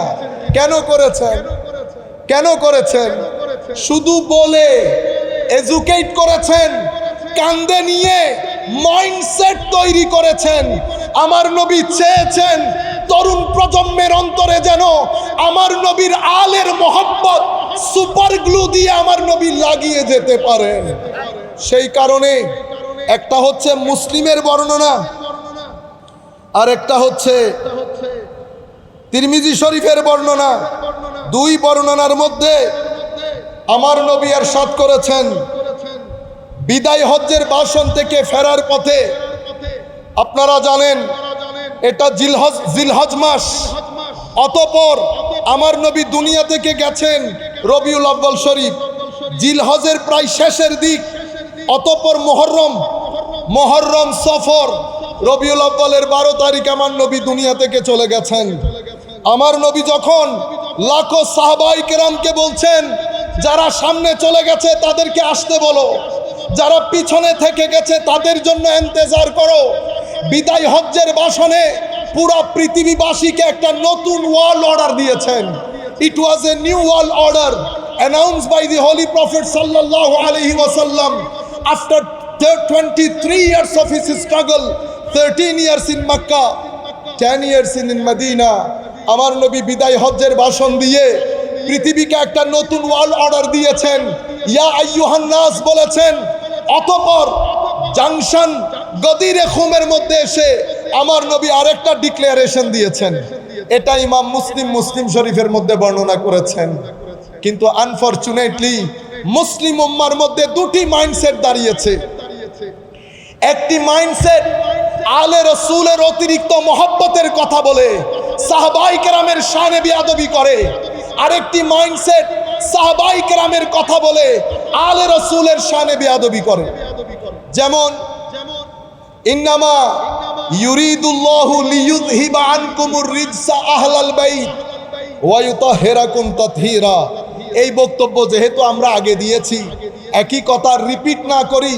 কেন করেছেন? কেন করেছেন? শুধু বলে এডুকেট করেছেন, কান্দে নিয়ে মাইন্ডসেট তৈরি করেছেন। আমার নবী চেয়েছেন তরুণ প্রজন্মের অন্তরে যেন আমার নবীর আলের মহব্বত সুপার গ্লু দিয়ে আমার নবী লাগিয়ে যেতে পারেন। সেই কারণে একটা হচ্ছে মুসলিমের বর্ণনা, আর একটা হচ্ছে তিরমিজি শরীফের বর্ণনা। দুই বর্ণনার মধ্যে আমার নবী ইরশাদ করেছেন, বিদায় হজ্জের ভাষণ থেকে ফেরার পথে, আপনারা জানেন এটা জিলহজ মাস, অতঃপর আমার নবী দুনিয়া থেকে গেছেন রবিউল আউয়াল শরীফ, জিলহজের প্রায় শেষের দিক, অতঃপর মুহররম সফর, রবিউল আউয়ালের 12 তারিখ আমার নবী দুনিয়া থেকে চলে গেছেন। আমার নবী যখন লাখো সাহাবায়ে কেরামকে বলছেন, যারা সামনে চলে গেছে তাদেরকে আসতে বলো, যারা পিছনে থেকে গেছে তাদের জন্য ইন্তজার করো। বিদায় হজ্জের ভাষণে পুরো পৃথিবীবাসীকে একটা নতুন ওয়ার্ল্ড অর্ডার দিয়েছেন। It was a new world order announced by the Holy Prophet sallallahu alaihi wasallam after 23 years of his struggle, 13 years in Makkah, 10 years in Medina. আমার নবী বিদায় হজ্জের ভাষণ দিয়ে পৃথিবীকে একটা নতুন ওয়ার্ল্ড অর্ডার দিয়েছেন। ইয়া আইয়ুহান নাস বলেছেন। অতঃপর জাংশন গদিরে খুমের মধ্যে এসে আমার নবী আরেকটা ডিক্লারেশন দিয়েছেন। এটা ইমাম মুসলিম শরীফের মধ্যে বর্ণনা করেছেন। কিন্তু আনফরচুনেটলি মুসলিম উম্মার মধ্যে দুটি মাইন্ডসেট দাঁড়িয়েছে। একটি মাইন্ডসেট আলে রসুলের অতিরিক্ত মহব্বতের কথা বলে সাহাবায়ে কেরামের শানে বিয়াদবি করে, আরেকটি মাইন্ডসেট সাহাবায়ে কেরামের কথা বলে আলে রসুলের শানে বিয়াদবি করে। যেমন ইন্নামা ইউরিদুল্লাহু লিইয়ুযহিবা আনকুমুর রিজসা আহলাল বাইত ওয়া ইউতাহহিরাকুম তাতহীরা। এই বক্তব্য যেহেতু আমরা আগে দিয়েছি, একই কথা রিপিট না করি,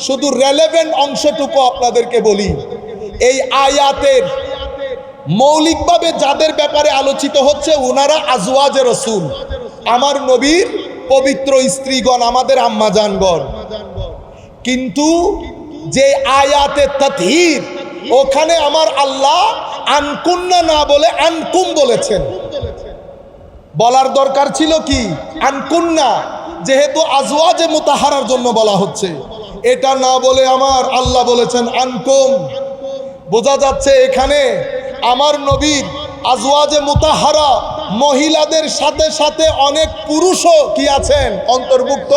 শুধু রেলেভেন্ট অংশটুকু আপনাদেরকে বলি। এই আয়াতের মৌলিকভাবে যাদের ব্যাপারে আলোচিত হচ্ছে ওনারা আজওয়াজে রাসূল, আমার নবীর পবিত্র স্ত্রীগণ, আমাদের আম্মাজানগণ। কিন্তু যে আয়াতে তাতহীর, ওখানে আমার আল্লাহ আনকুন্না না বলে আনকুম বলেছেন। বলার দরকার ছিল কি আনকুন্না, যেহেতু আজওয়াজে মুতাহারার জন্য বলা হচ্ছে, এটা না বলে আমার আল্লাহ বলেছেন আনকুম। বোঝা যাচ্ছে এখানে আমার নবীর আজওয়াজে মুতাহারা মহিলাদের সাথে সাথে অনেক পুরুষও কি আছেন, অন্তর্ভুক্ত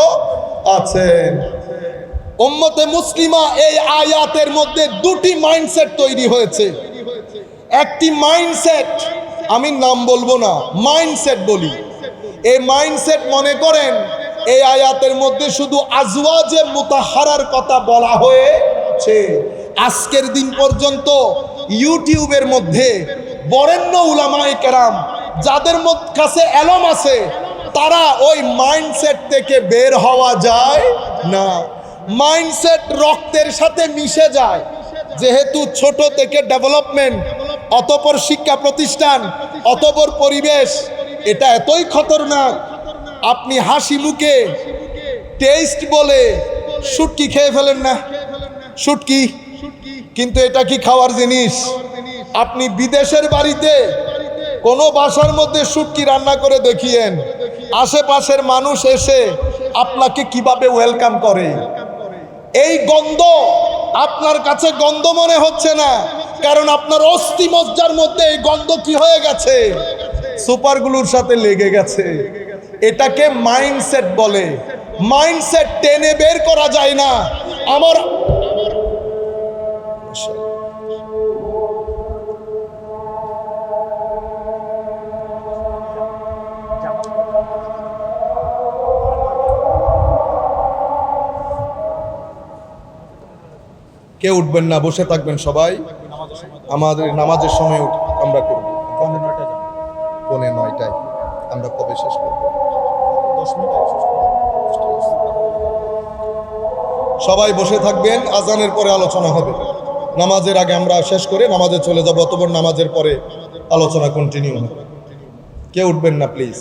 আছেন। উম্মতে মুসলিমা এই আয়াতের মধ্যে দুটি মাইন্ডসেট তৈরি হয়েছে। একটি মাইন্ডসেট, আমি নাম বলবো না, মাইন্ডসেট বলি। এই মাইন্ডসেট মনে করেন এই আয়াতের মধ্যে শুধু আজওয়াজে মুতাহারার কথা বলা হয়েছে। আজকের দিন পর্যন্ত ইউটিউবের মধ্যে বরেণ্য উলামায়ে কেরাম যাদের কাছে এলম আছে, তারা ওই মাইন্ডসেট থেকে বের হওয়া যায় না। মাইন্ডসেট রক্তের সাথে মিশে যায়, যেহেতু ছোট থেকে ডেভেলপমেন্ট, অতঃপর শিক্ষা প্রতিষ্ঠান, অতঃপর পরিবেশ, এটা এতই খতরনাক। আপনি হাসি মুখে টেস্ট বলে শুটকি খেয়ে ফেলেন না, শুটকি, কিন্তু এটা কি খাওয়ার জিনিস? আপনি বিদেশের বাড়িতে কোনো বাসার মধ্যে শুটকি রান্না করে দেখিয়েন, আশেপাশের মানুষ এসে আপনাকে কিভাবে ওয়েলকাম করে। এই গন্ধ আপনার কাছে গন্ধ মনে হচ্ছে না, কারণ আপনার অস্থি মজ্জার মধ্যে এই গন্ধ কি হয়ে গেছে, সুপারগুলোর সাথে লেগে গেছে। এটাকে মাইন্ডসেট বলে। মাইন্ডসেট টেনে বের করা যায় না। আমার কেউ উঠবেন না, বসে থাকবেন সবাই। আমাদের নামাজের সময় আমরা করব 9:45 আমরা কবে শেষ করব? 10 মিনিট। সবাই বসে থাকবেন, আজানের পরে আলোচনা হবে। নামাজের আগে আমরা শেষ করে নামাজে চলে যাব, অতঃপর নামাজের পরে আলোচনা কন্টিনিউ হবে। কেউ উঠবেন না প্লিজ।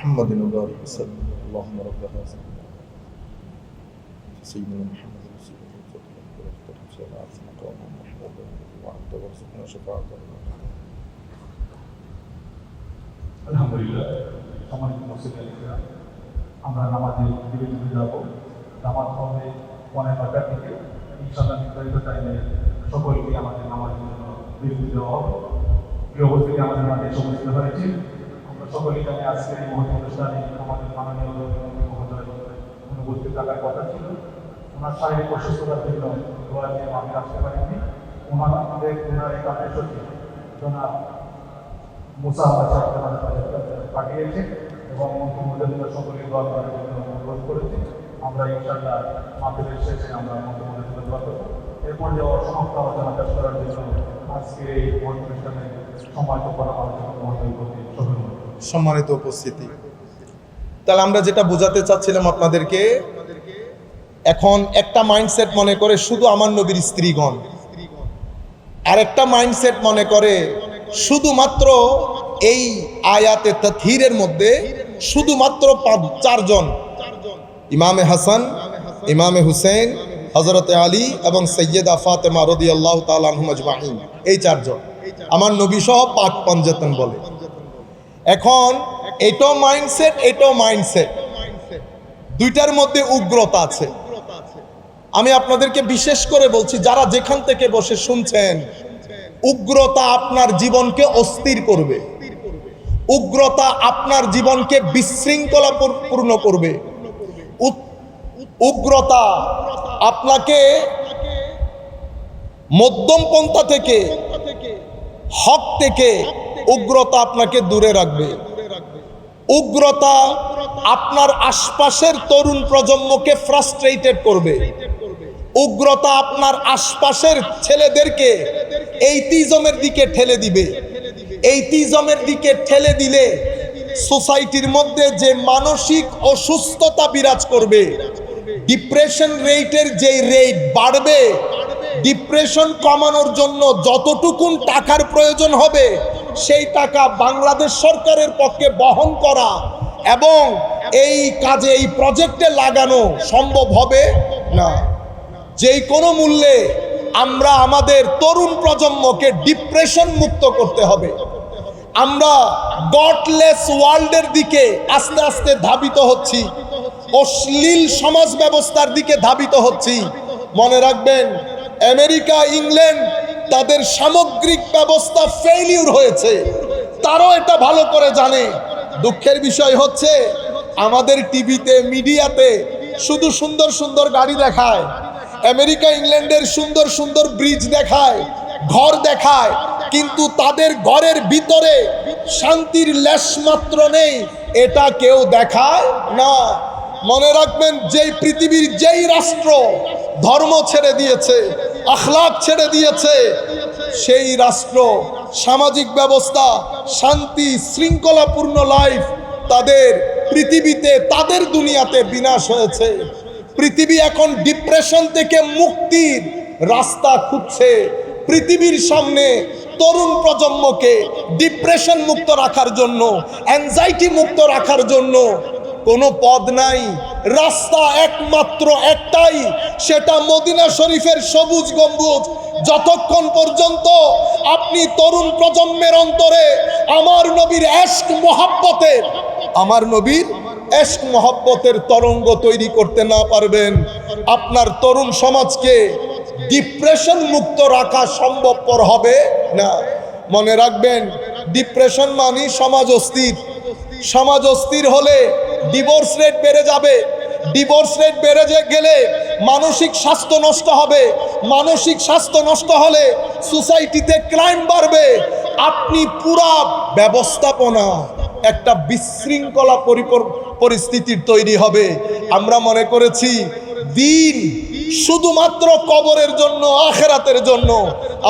محمد وبارك وسلم اللهم رب هذا سيدنا محمد وأنت وارزقنا شفاعته আলহামদুলিল্লাহ। সম্মানিত মুসলিমরা, আমরা নামাজে বিরতি যাব। নামাজ হবে 9:15 থেকে। ইনশাআল্লাহ নির্ধারিত টাইমে সকলকে আমাদের নামাজের জন্য বিরতি দেওয়া হবে। প্রিয় উপস্থিতি, আমাদের মাঝে উপস্থিত হয়েছে, আমরা সকলেই জানি আজকের এই মহৎ অনুষ্ঠানে আমাদের মাননীয় মহোদয় অনুপস্থিত থাকার কথা ছিল। ওনার শারীরিক অসুস্থতার জন্য দোয়া নিয়ে আমি আসতে পারিনি। ওনার এই কাজের সত্যি জনাব মুসা পাঠিয়েছে এবং মন্ত্রীমণ্ডলীরা সকলে দোয়া করার জন্য অনুরোধ করেছে। আমরা ইনশাআল্লাহ মাহফিলের শেষে আমরা মন্ত্রীমণ্ডলীদের দোয়া করব। এরপর যে অসমাপ্ত আলোচনা পেশ করার জন্য আজকে এই অনুষ্ঠানে সম্মানিত করা আলোচনা মহোদয় প্রতি সম্মানিত উপস্থিতি। তাহলে আমরা যেটা বোঝাতে চাচ্ছিলাম আপনাদেরকে, এখন একটা মাইন্ডসেট মনে করে শুধু আমার নবীর স্ত্রীগণ, আর একটা মাইন্ডসেট মনে করে শুধুমাত্র এই আয়াতে তাথহিরের মধ্যে শুধুমাত্র 4জন, ইমামে হাসান, ইমামে হুসেন, হযরতে আলী এবং সৈয়দা ফাতেমা রাদিয়াল্লাহু তাআলা আনহুম আজমাইন, এই 4জন আমার নবী সহ পাক পঞ্জতন বলে। এখন এটাও মাইন্ডসেট, দুইটার মধ্যে উগ্রতা আছে। আমি আপনাদেরকে বিশেষ করে বলছি, যারা যেখান থেকে বসে শুনছেন, উগ্রতা আপনার জীবনকে অস্থির করবে, উগ্রতা আপনার জীবনকে বিশৃঙ্খলাপূর্ণ করবে, উগ্রতা আপনাকে মধ্যম পন্থা থেকে, হক থেকে উগ্রতা আপনাকে দূরে রাখবে। উগ্রতা আপনার আশপাশের তরুণ প্রজন্মকে ফ্রাস্ট্রেটেড করবে। উগ্রতা আপনার আশপাশের ছেলেদেরকে এইটিজমের দিকে ঠেলে দিবে। এইটিজমের দিকে ঠেলে দিলে সোসাইটির মধ্যে যে মানসিক অসুস্থতা বিরাজ করবে, ডিপ্রেশন রেটের যে রেট বাড়বে, ডিপ্রেশন কমানোর জন্য যতটুকুন টাকার প্রয়োজন হবে সেই টাকা বাংলাদেশ সরকারের পক্ষে বহন করা এবং এই কাজে, এই প্রজেক্টে লাগানো সম্ভব হবে না। যেই কোনো মূল্যে আমরা আমাদের তরুণ প্রজন্মকে ডিপ্রেশন মুক্ত করতে হবে। আমরা গডলেস ওয়ার্ল্ডের দিকে আস্তে আস্তে ধাবিত হচ্ছি, অশ্লীল সমাজ ব্যবস্থার দিকে ধাবিত হচ্ছি। মনে রাখবেন, আমেরিকা, ইংল্যান্ড তাদের সামগ্রিক ব্যবস্থা ফেইলিউর হয়েছে, তারাও এটা ভালো করে জানে। দুঃখের বিষয় হচ্ছে আমাদের টিভিতে, মিডিয়াতে শুধু সুন্দর সুন্দর গাড়ি দেখায়, আমেরিকা ইংল্যান্ডের সুন্দর সুন্দর ব্রিজ দেখায়, ঘর দেখায়, কিন্তু তাদের ঘরের ভিতরে শান্তির লেশমাত্র নেই, এটা কেউ দেখায় না। মনে রাখবেন, যেই পৃথিবীর যেই রাষ্ট্র ধর্ম ছেড়ে দিয়েছে, আখলাক ছেড়ে দিয়েছে, সেই রাষ্ট্র, সামাজিক ব্যবস্থা, শান্তি শৃঙ্খলাপূর্ণ লাইফ তাদের পৃথিবীতে, তাদের দুনিয়াতে বিনাশ হয়েছে। পৃথিবী এখন ডিপ্রেশন থেকে মুক্তির রাস্তা খুঁজছে। পৃথিবীর সামনে তরুণ প্রজন্মকে ডিপ্রেশন মুক্ত রাখার জন্য, অ্যাংজাইটি মুক্ত রাখার জন্য কোনো পদ নাই, রাস্তা একমাত্র একটাই, সেটা মদিনা শরীফের সবুজ গম্বুজ। যতক্ষণ পর্যন্ত আপনি তরুণ প্রজন্মের অন্তরে আমার নবীর এশক মোহাব্বতের, আমার নবীর এশক মোহাব্বতের তরঙ্গ তৈরি করতে না পারবেন, আপনার তরুণ সমাজকে ডিপ্রেশন মুক্ত রাখা সম্ভবপর হবে না। মনে রাখবেন, ডিপ্রেশন মানে সমাজ অস্থির। সমাজ অস্থির হলে ডিভোর্স রেট বেড়ে যাবে। ডিভোর্স রেট বেড়ে গেলে মানসিক স্বাস্থ্য নষ্ট হবে। মানসিক স্বাস্থ্য নষ্ট হলে সোসাইটিতে ক্রাইম বাড়বে। আপনি পুরা ব্যবস্থাপনা একটা বিশৃঙ্খলা পরিস্থিতির তৈরি হবে। আমরা মনে করেছি দিন শুধুমাত্র কবরের জন্য, আখেরাতের জন্য।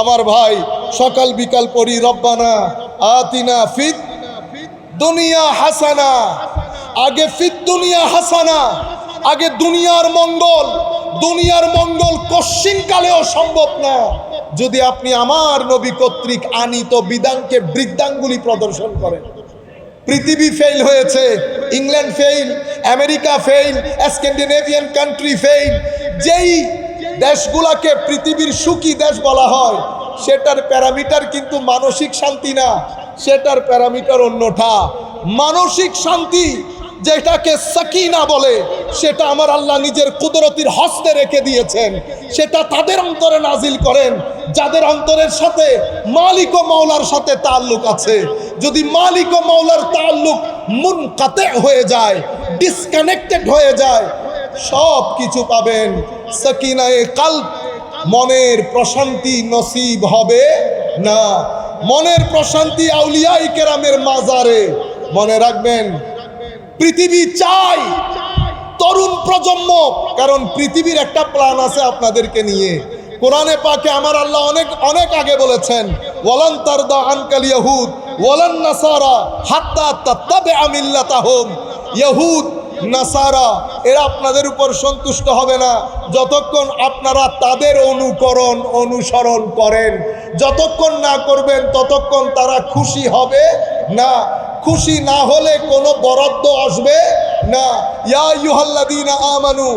আমার ভাই, সকাল বিকাল পড়ি রব্বানা আতিনা ফিদ দুনিয়া হাসানা। আগে ফিদ দুনিয়া হাসানা, আগে দুনিয়ার মঙ্গল। দুনিয়ার মঙ্গল কশ্চিনকালেও সম্ভব না যদি আপনি আমার নবী কর্তৃক আনিত বিধানকে বৃদ্ধাঙ্গুলি প্রদর্শন করেন। পৃথিবী ফেল হয়েছে, England fail, America fail, Scandinavian country fail. যেই দেশগুলোকে পৃথিবীর সুখী দেশ বলা হয়, সেটার প্যারামিটার কিন্তু মানসিক শান্তি না, সেটার প্যারামিটার অন্যটা। মানসিক শান্তি যেটাকে সাকিনা বলে, সেটা আমার আল্লাহ নিজের কুদরতির হস্তে রেখে দিয়েছেন। সেটা তাদের অন্তরে নাজিল করেন যাদের অন্তরের সাথে মালিক ও মাওলার সাথে তাল্লুক আছে। যদি মালিক ও মাওলার তাল্লুক মুনকাতে হয়ে যায়, ডিসকানেক্টেড হয়ে যায়, সব কিছু পাবেন। সাকিনায়ে কলব, মনের প্রশান্তি নসিব হবে না। মনের প্রশান্তি আউলিয়ায়ে কেরামের মাজারে। মনে রাখবেন, পৃথিবী চাই তরুণ প্রজন্ম, কারণ পৃথিবীর একটা প্ল্যান আছে আপনাদেরকে নিয়ে। কোরআনে পাকে আমার আল্লাহ অনেক অনেক আগে বলেছেন, ওয়ালান তারদা আনকাল ইয়াহুদ ওয়ালান নাসারা হাত্তা তাত্তাবিআ মিল্লাতাহুম। ইহুদ নাসারা এরা আপনাদের উপর সন্তুষ্ট হবে না যতক্ষণ আপনারা তাদের অনুসরণ করেন। যতক্ষণ না করবেন ততক্ষণ তারা খুশি হবে না। খুশি না হলে কোনো বরাদ্দ আসবে না। ইয়া আইয়ুহাল্লাযীনা আমানু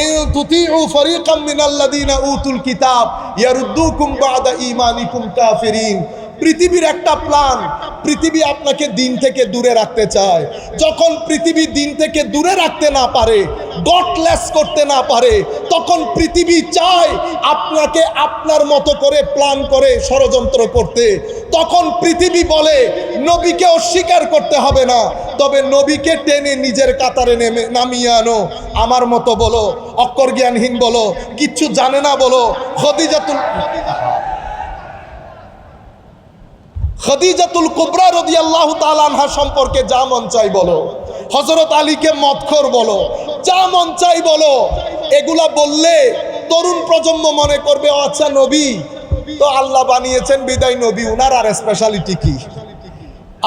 ইন তুতিউ ফারীকাম মিনাল্লাযীনা উতুল কিতাব ইয়ারুদ্দুকুম বা'দা ঈমানিকুম কাফিরিন। পৃথিবীর একটা প্ল্যান, পৃথিবী আপনাকে দিন থেকে দূরে রাখতে চায়। যখন পৃথিবী দিন থেকে দূরে রাখতে না পারে, গডলেস করতে না পারে, তখন পৃথিবী চায় আপনাকে আপনার মতো করে প্ল্যান করে ষড়যন্ত্র করতে। তখন পৃথিবী বলে নবীকে অস্বীকার করতে হবে না, তবে নবীকে টেনে নিজের কাতারে নামিয়ে আনো। আমার মতো বলো, অক্ষর জ্ঞানহীন বলো, কিচ্ছু জানে না বলো, খদিজাতুল কুবরা রাদিয়াল্লাহু তাআলা আনহা সম্পর্কে যা মন চাই বলো, হযরত আলীকে মদখোর বলো, যা মন চাই বলো। এগুলা বললে তরুণ প্রজন্ম মনে করবে, আচ্ছা নবী তো আল্লাহ বানিয়েছেন বিদায় নবী, উনার আর স্পেশালিটি কি?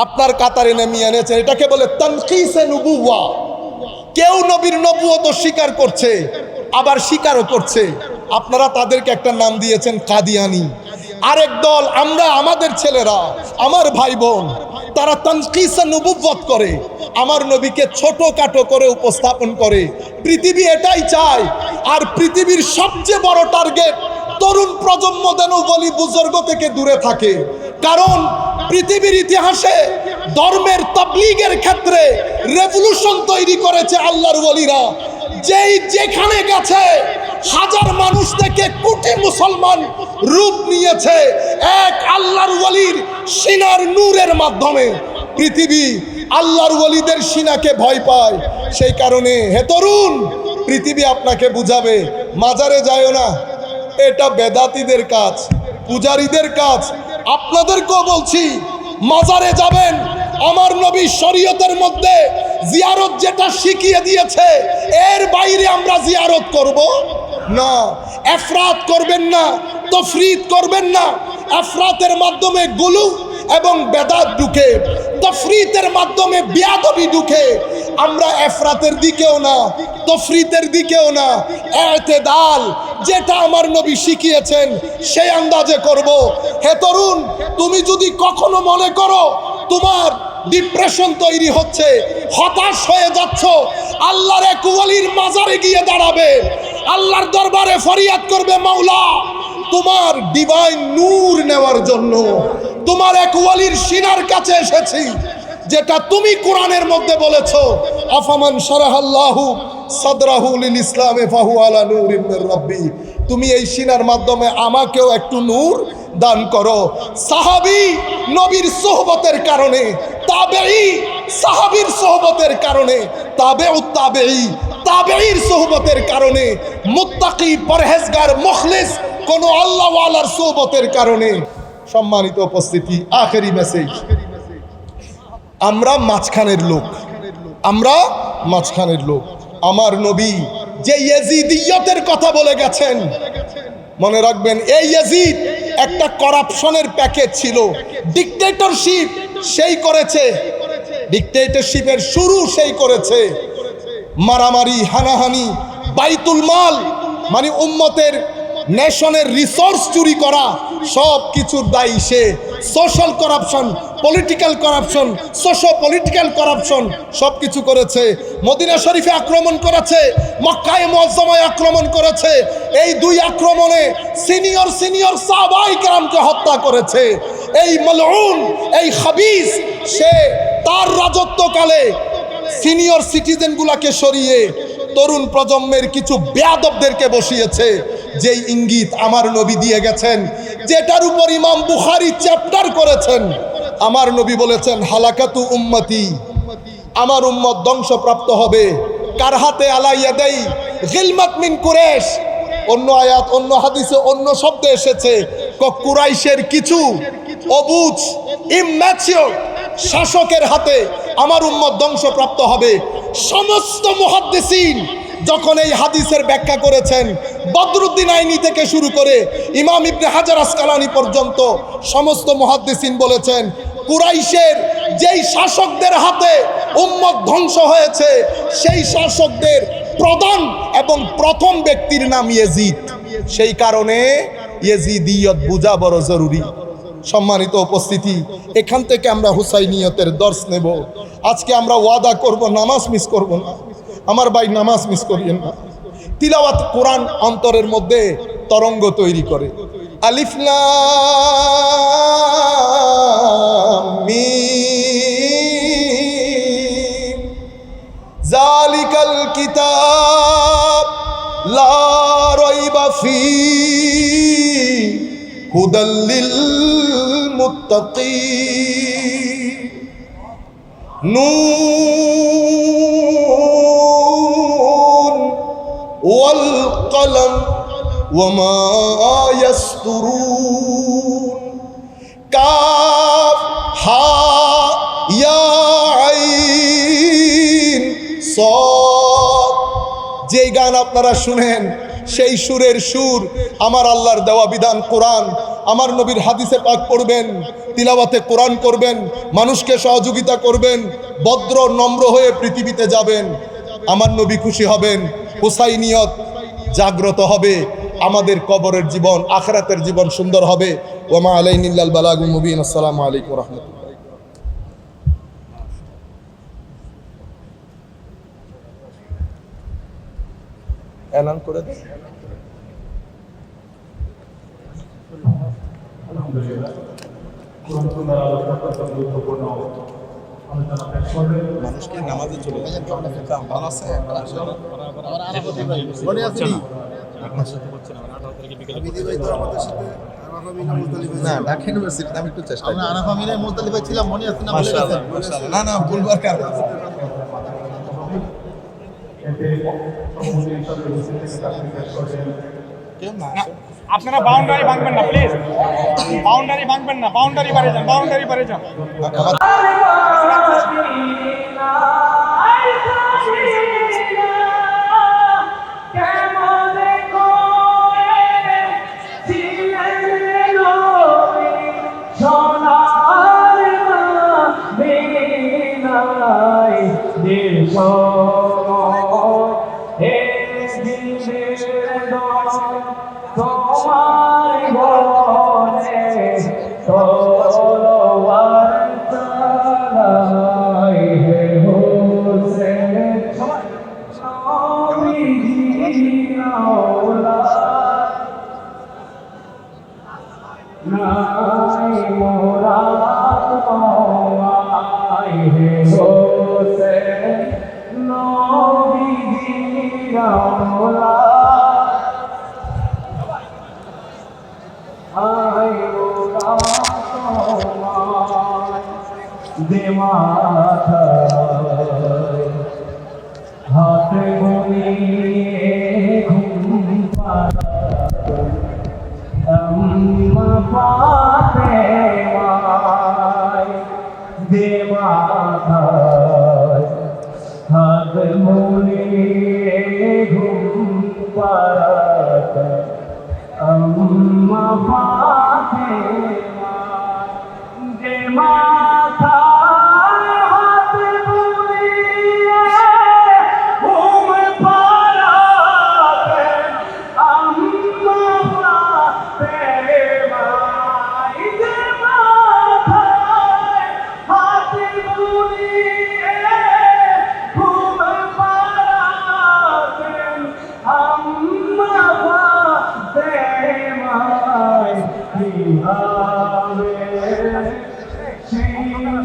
আপনার কাতারে নামিয়ে এনেছেন। এটাকে বলে তানকিসে নবুওয়া। কেউ নবীর নবুয়ত স্বীকার করছে, আবার স্বীকারও করছে। আপনারা তাদেরকে একটা নাম দিয়েছেন কাদিয়ানি। আরেক দল, আমরা আমাদের ছেলেরা, আমার ভাই বোন, তারা তানকিসে নবুওয়াত করে, আমার নবীকে ছোটখাটো করে উপস্থাপন করে। পৃথিবী এটাই চায়। আর পৃথিবীর সবচেয়ে বড় টার্গেট তরুণ প্রজন্ম যেন বলি বুজুর্গ থেকে দূরে থাকে। কারণ পৃথিবীর ইতিহাসে ধর্মের তাবলীগের ক্ষেত্রে রেভলিউশন তৈরি করেছে আল্লাহর ওলিরা। যেই যেখানে গেছে হাজার মানুষ থেকে কোটি মুসলমান রূপ নিয়েছে এক আল্লাহর ওলির সিনার নূরের মাধ্যমে। পৃথিবী আল্লাহর ওলিদের সিনাকে ভয় পায়। সেই কারণে হে তরুণ, পৃথিবী আপনাকে বুঝাবে মাজারে যায়ও না, এটা বেদাতীদের কাজ, পূজারীদের কাজ। আপনাদেরকেও বলছি, মাজারে যাবেন, আমার নবী শরীয়তের মধ্যে জিয়ারত যেটা শিখিয়ে দিয়েছে এর বাইরে আমরা জিয়ারত করব না। এফরাত করবেন না, তফরিদ করবেন না। এফরাতের মাধ্যমে গুলু এবং বেদাত ঢুকে, তফরিতের মাধ্যমে বিয়াদবি ঢুকে। আমরা এফরাতের দিকেও না, তফরিতের দিকেও না, ইতিদাল যেটা আমার নবী শিখিয়েছেন সেই আন্দাজে করব। হে তরুণ, তুমি যদি কখনো মনে করো তোমার ডিপ্রেশন তৈরি হচ্ছে, হতাশ হয়ে যাচ্ছ, আল্লাহর এক ওলির মাজারে গিয়ে দাঁড়াবে, আল্লাহর দরবারে ফরিয়াদ করবে, মাওলা তোমার ডিভাইন নূর নেওয়ার জন্য তোমার এক ওলির সিনার কাছে এসেছি, যেটা তুমি কোরআনের মধ্যে বলেছো, আফামান শারাহাল্লাহু সাদরাহু লিল ইসলামে ফাহু আলা নূরিম মির রাব্বি। তুমি এই সিনার মাধ্যমে আমাকেও একটু নূর দান করো। সাহাবী নবীর সোহবতের কারণে, তাবেঈ সাহাবীর সোহবতের কারণে, তাবেউত তাবেঈ তাবেঈর সোহবতের কারণে, মুত্তাকি পরহেজগার মুখলিস কোন আল্লাহ ওয়ালার সোহবতের কারণে। সম্মানিত উপস্থিতি, আখেরি মেসেজ, আমরা মাঝখানের লোক, আমরা মাঝখানের লোক। আমার নবী যে ইয়াজিদিয়তের কথা বলে গেছেন, মনে রাখবেন এই ইয়াজিদ একটা করাপশনের প্যাকেজ ছিল, ডিক্টেটরশিপ সেই করেছে, ডিক্টেটরশিপের শুরু সেই করেছে। মারামারি, হানাহানি, বাইতুল মাল মানে উম্মতের নেশনের রিসোর্স চুরি করা, সব কিছুর দায়ী সে। Social corruption, political corruption, socio political corruption সব কিছু করেছে। মদিনা শরীফে আক্রমণ করেছে, মক্কায়ে মুআজ্জামায় আক্রমণ করেছে। এই দুই আক্রমণে সিনিয়র সাহাবায়ে কেরামকে হত্যা করেছে। এই মালউন, এই খাবিস, সে তার রাজত্বকালে সিনিয়র সিটিজেনগুলোকে সরিয়ে তরুণ প্রজন্মের কিছু বেয়াদবদেরকে বসিয়েছে। যেই ইঙ্গিত আমার নবী দিয়ে গেছেন, যেটার উপর ইমাম বুখারী চ্যাপ্টার করেছেন। আমার নবী বলেছেন, হালাকাতু উম্মতি, আমার উম্মত ধ্বংসপ্রাপ্ত হবে। কার হাতে? আলাইয়া দেই গিলমাত মিন কুরাইশ। অন্য আয়াত, অন্য হাদিসে অন্য শব্দে এসেছে, কুরাইশের কিছু অবুঝ, ইম্যাচিওর শাসকের হাতে আমার উম্মত ধ্বংসপ্রাপ্ত হবে। সমস্ত মুহাদ্দিসিন যখন এই হাদিসের ব্যাখ্যা করেছেন, বদরুদ্দিন আইনি থেকে শুরু করে ইমাম ইবনে হাজার আসকালানি পর্যন্ত সমস্ত মুহাদ্দিসিন বলেছেন, কুরাইশের যেই শাসকদের হাতে উম্মত ধ্বংস হয়েছে, সেই শাসকদের প্রধান এবং প্রথম ব্যক্তির নাম ইয়েজিদ। সেই কারণে ইয়েজিদিয়ত বোঝা বড় জরুরি। সম্মানিত উপস্থিতি, এখান থেকে আমরা হুসাইনিয়তের দর্শ নেব। আজকে আমরা ওয়াদা করব, নামাজ মিস করব না। আমার ভাই, নামাজ মিস করিয়েন না। তিলাওয়াত কোরআন অন্তরের মধ্যে তরঙ্গ তৈরি করে। আলিফ লাম মিম, যালিকাল কিতাব লা রাইবা ফীহি হুদাল লিল মুত্তাকিন। নুন ওয়াল কলম ওয়ামা ইয়াসতুরুন। কাফ হা ইয়া আইন সাদ। যেই গান আপনারা শুনেন, সেই সুরের সুর আমার আল্লাহর দেওয়া বিধান কোরআন। আমার নবীর হাদিসে পাক পড়বেন, তিলাওয়াতে কোরআন করবেন, মানুষকে সহযোগিতা করবেন, ভদ্র নম্র হয়ে পৃথিবীতে যাবেন। আমার নবী খুশি হবেন, হুসাইনিয়ত জাগ্রত হবে, আমাদের কবরের জীবন, আখিরাতের জীবন সুন্দর হবে। ওয়া মা আলাইনা ইল্লাল বালাগুল মুবিন। আসসালামু আলাইকুম ওয়া রাহমাতুল্লাহ। এলান করে দেন। আলহামদুলিল্লাহ, কোরআন সুন্নাহর আলোচনা অত্যন্ত গুরুত্বপূর্ণ আলোচনা পেশ করলেন। মানুষকে নামাজে চলে যায়। ভালো আছে? না, ঢাকা ইউনিভার্সিটি আমি একটু চেষ্টা করি। আরাফা মিলে মুজদালিফায় ছিলাম, মনে আছে না? মাশাআল্লাহ, মাশাআল্লাহ। না ভুলবার কারণ এতে সম্মতি হিসাবে উপস্থিত থেকে তাকবীর পেশ করছেন। কেউ না আসে। আপনারা বাউন্ডারি ভাঙবেন না প্লিজ, বাউন্ডারি ভাঙবেন না, বাউন্ডারি বাড়ে যান, বাউন্ডারি বাড়ে যান। হাতে ঘুমিয়ে ঘুম পাড়া अम्मा फातेमाय देवा हाथ मुने घुम पड़त अम्मा फातेमाय देवा I'm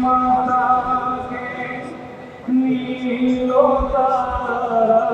মাতাকে নীল তারা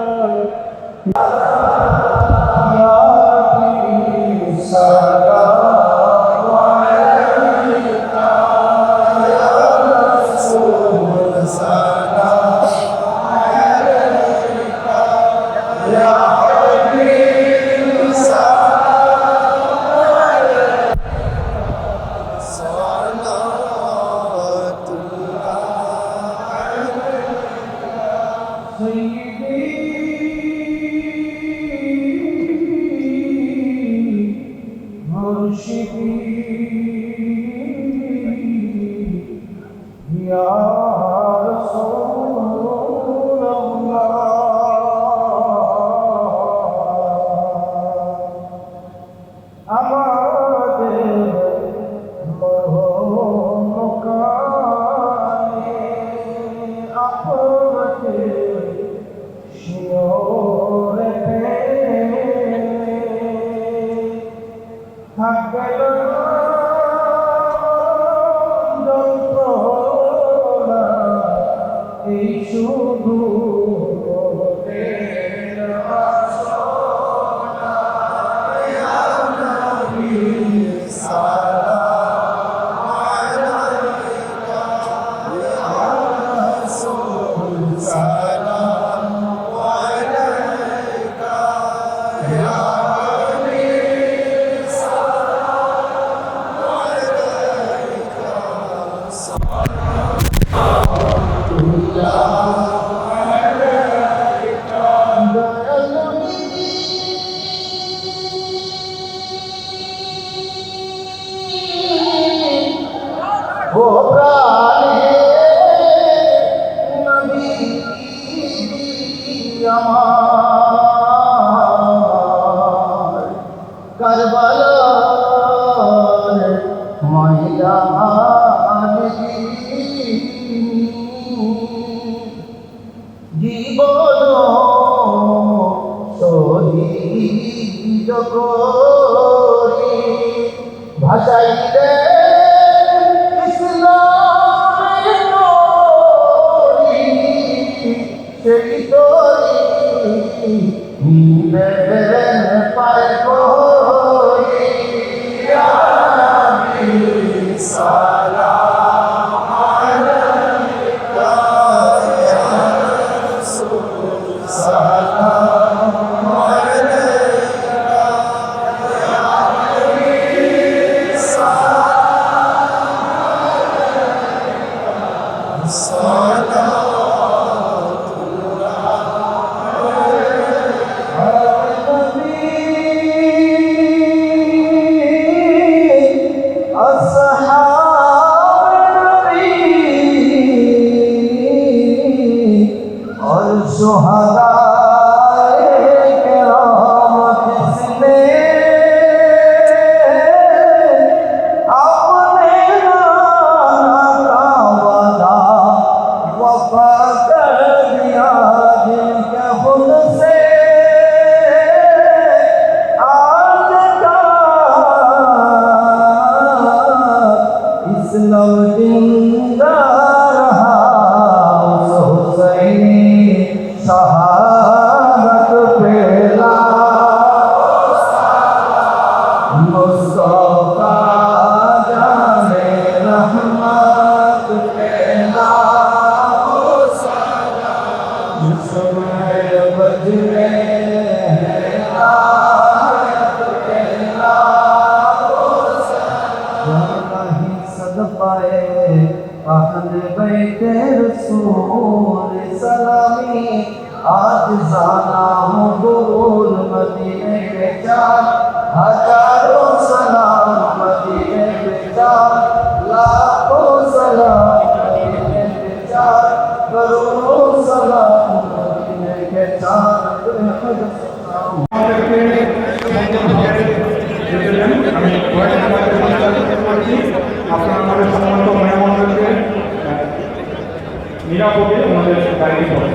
নিরাপদে আমাদের গাড়ি পড়ে।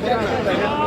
আপনারা